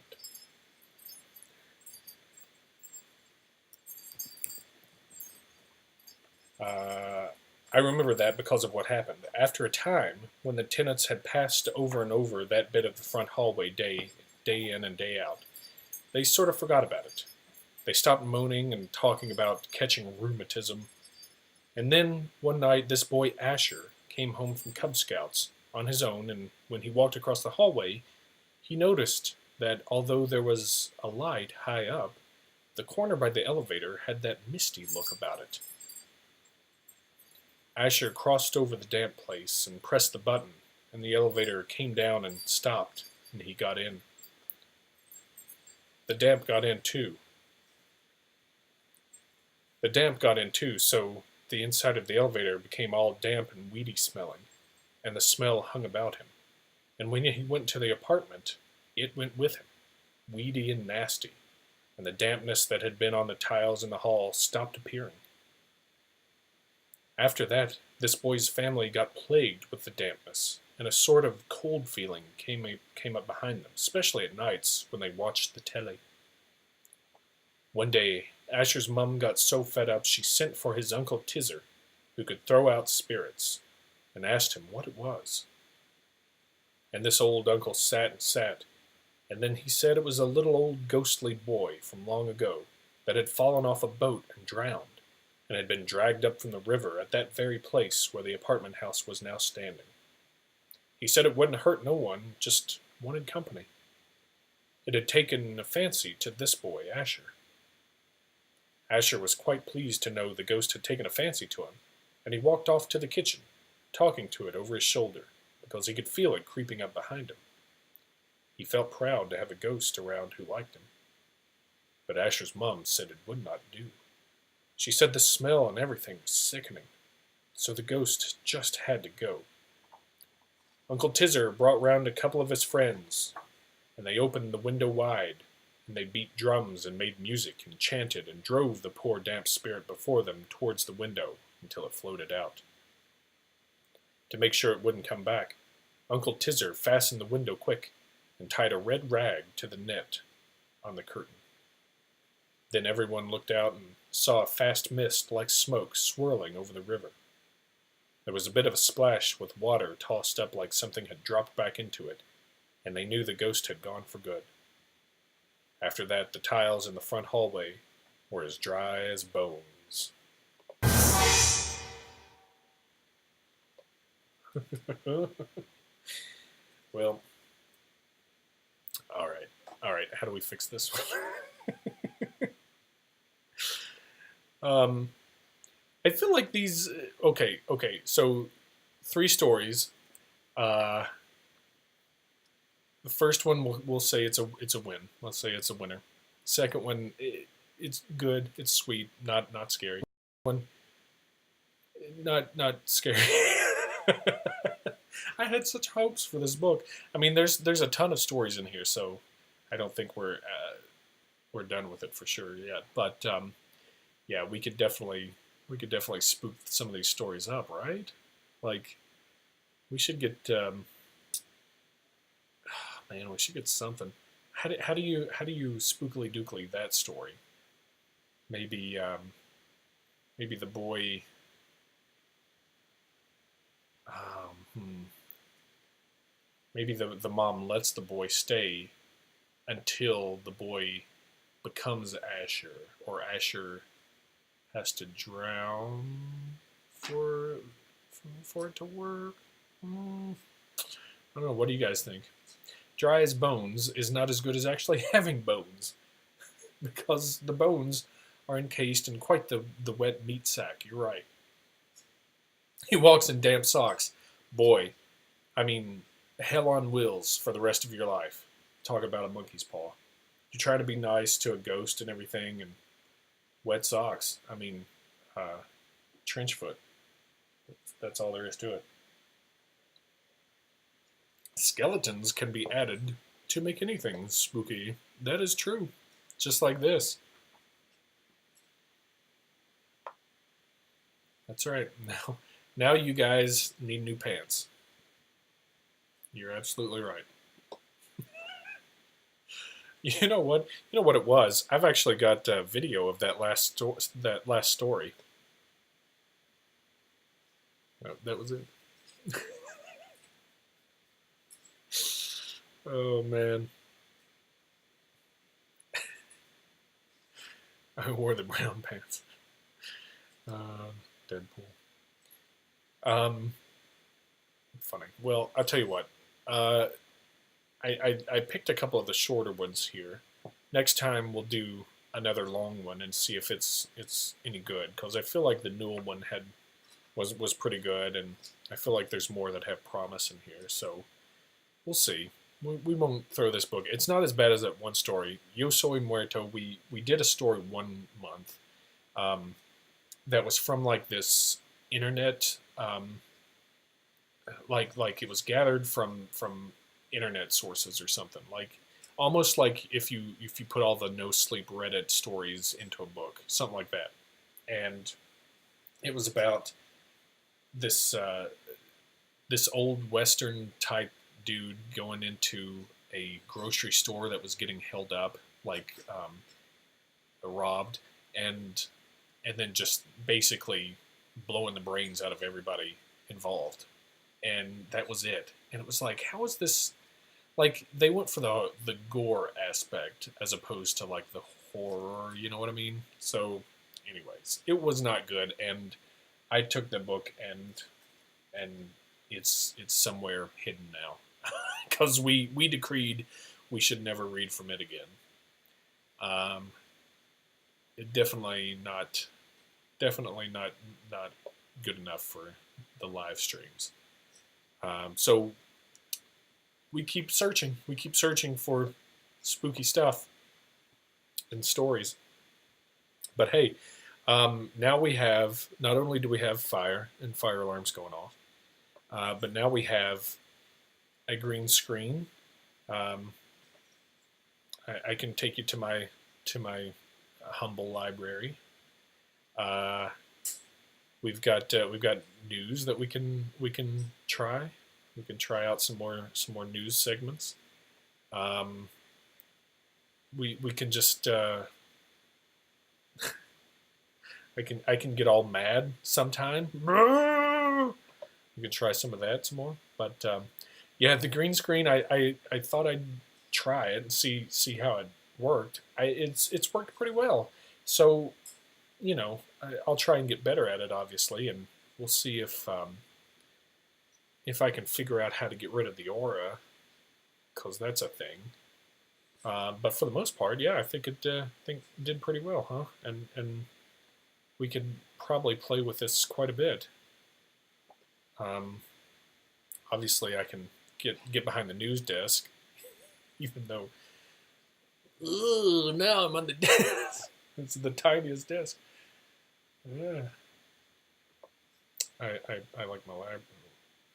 After a time, when the tenants had passed over and over that bit of the front hallway day day in and day out. They sort of forgot about it. They stopped moaning and talking about catching rheumatism. And then, one night, this boy Asher came home from Cub Scouts on his own, and when he walked across the hallway, he noticed that although there was a light high up, the corner by the elevator had that misty look about it. Asher crossed over the damp place and pressed the button, and the elevator came down and stopped, and he got in. The damp got in too. So the inside of the elevator became all damp and weedy smelling, and the smell hung about him. And when he went to the apartment, it went with him, weedy and nasty, and the dampness that had been on the tiles in the hall stopped appearing. After that, this boy's family got plagued with the dampness, and a sort of cold feeling came up behind them, especially at nights when they watched the telly. One day, Asher's mum got so fed up she sent for his Uncle Tizzer, who could throw out spirits, and asked him what it was. And this old uncle sat, and then he said it was a little old ghostly boy from long ago that had fallen off a boat and drowned, and had been dragged up from the river at that very place where the apartment house was now standing. He said it wouldn't hurt no one, just wanted company. It had taken a fancy to this boy, Asher. Asher was quite pleased to know the ghost had taken a fancy to him, and he walked off to the kitchen, talking to it over his shoulder, because he could feel it creeping up behind him. He felt proud to have a ghost around who liked him. But Asher's mum said it would not do. She said the smell and everything was sickening, so the ghost just had to go. Uncle Tizzer brought round a couple of his friends, and they opened the window wide, and they beat drums and made music and chanted and drove the poor damp spirit before them towards the window until it floated out. To make sure it wouldn't come back, Uncle Tizzer fastened the window quick and tied a red rag to the net on the curtain. Then everyone looked out and saw a fast mist like smoke swirling over the river. There was a bit of a splash with water tossed up like something had dropped back into it, and they knew the ghost had gone for good. After that, the tiles in the front hallway were as dry as bones. Well, all right. How do we fix this one? I feel like these. Okay. So, 3 stories. The first one we'll say it's a win. Let's say it's a winner. Second one, it's good. It's sweet. Not scary. One, not scary. I had such hopes for this book. I mean, there's a ton of stories in here, so I don't think we're done with it for sure yet. But yeah, we could definitely spook some of these stories up, right? Like, we should get man, we should get something. How do you spookily dookly that story? Maybe the boy. Maybe the mom lets the boy stay until the boy becomes Asher, or Asher has to drown for it to work. I don't know. What do you guys think? Dry as bones is not as good as actually having bones, because the bones are encased in quite the wet meat sack. You're right. He walks in damp socks. Boy, I mean, hell on wheels for the rest of your life. Talk about a monkey's paw. You try to be nice to a ghost and everything, and wet socks. I mean, trench foot. That's all there is to it. Skeletons can be added to make anything spooky. That is true. Just like this. That's right. Now you guys need new pants. You're absolutely right. You know what? You know what it was? I've actually got a video of that last story. Oh, that was it. Oh man. I wore the brown pants. Deadpool. Funny. Well, I'll tell you what. I picked a couple of the shorter ones here. Next time we'll do another long one and see if it's any good, because I feel like the Newell one was pretty good, and I feel like there's more that have promise in here. So we'll see. We won't throw this book. It's not as bad as that one story, Yo Soy Muerto. We did a story 1 month that was from like this internet, like it was gathered from internet sources or something, like almost like if you put all the No Sleep Reddit stories into a book, something like that. And it was about this this old Western type dude going into a grocery store that was getting held up, like robbed, and then just basically blowing the brains out of everybody involved, and that was it. And it was like, how is this? Like, they went for the gore aspect as opposed to like the horror. You know what I mean? So, anyways, it was not good, and I took the book and it's somewhere hidden now. Because we decreed we should never read from it again. It definitely not good enough for the live streams. So we keep searching. We keep searching for spooky stuff and stories. But hey, now we have, not only do we have fire and fire alarms going off, but now we have a green screen. I can take you to my humble library. We've got news that we can try. We can try out some more news segments. We can just I can get all mad sometime. We can try some of that some more. But yeah, the green screen, I thought I'd try it and see how it worked. It's worked pretty well. So, you know, I'll try and get better at it, obviously, and we'll see if I can figure out how to get rid of the aura, because that's a thing. But for the most part, yeah, I think it did pretty well, huh? And we could probably play with this quite a bit. Obviously, I can get behind the news desk, even though, now I'm on the desk. It's the tiniest desk. Yeah. I like my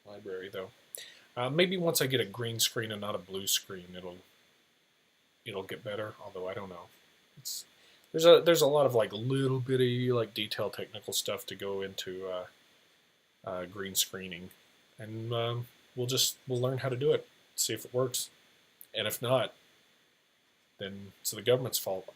library though. Maybe once I get a green screen and not a blue screen, it'll get better. Although I don't know. There's a lot of like little bitty like detail technical stuff to go into green screening, and we'll learn how to do it, see if it works, and if not, then it's the government's fault.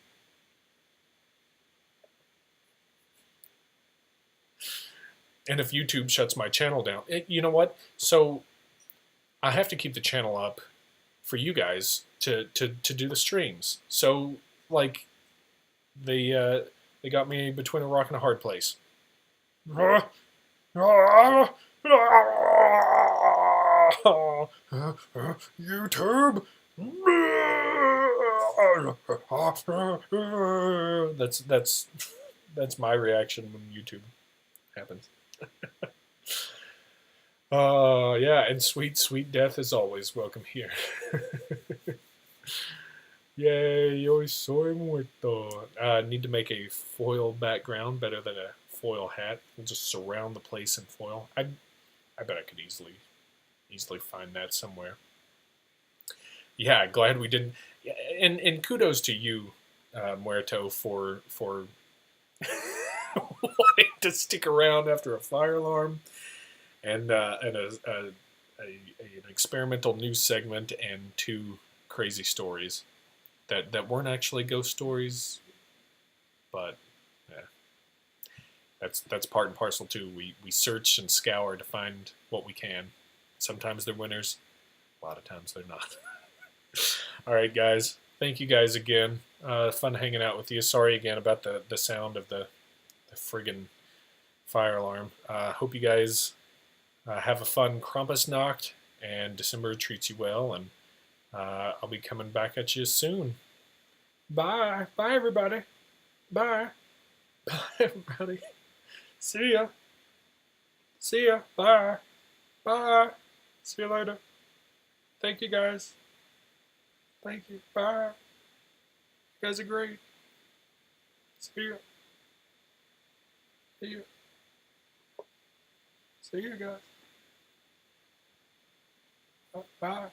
And if YouTube shuts my channel down, you know what? So I have to keep the channel up for you guys to do the streams. So like they got me between a rock and a hard place. YouTube. That's my reaction when YouTube happens. Yeah, and sweet death is always welcome here. Yay, yo soy muerto. Need to make a foil background better than a foil hat. We'll just surround the place in foil. I bet I could easily find that somewhere. Yeah, glad we didn't. And kudos to you, Muerto, for wanting to stick around after a fire alarm and an experimental news segment and 2 crazy stories that weren't actually ghost stories, but yeah, that's part and parcel too. We search and scour to find what we can. Sometimes they're winners, a lot of times they're not. All right, guys, thank you guys again. Fun hanging out with you. Sorry again about the sound of the friggin' fire alarm. Hope you guys have a fun Krampusnacht and December treats you well. And I'll be coming back at you soon. Bye. Bye, everybody. Bye. Bye, everybody. See ya. See ya. Bye. Bye. See you later. Thank you, guys. Thank you. Bye. You guys are great. See ya. See ya. See you guys. Bye.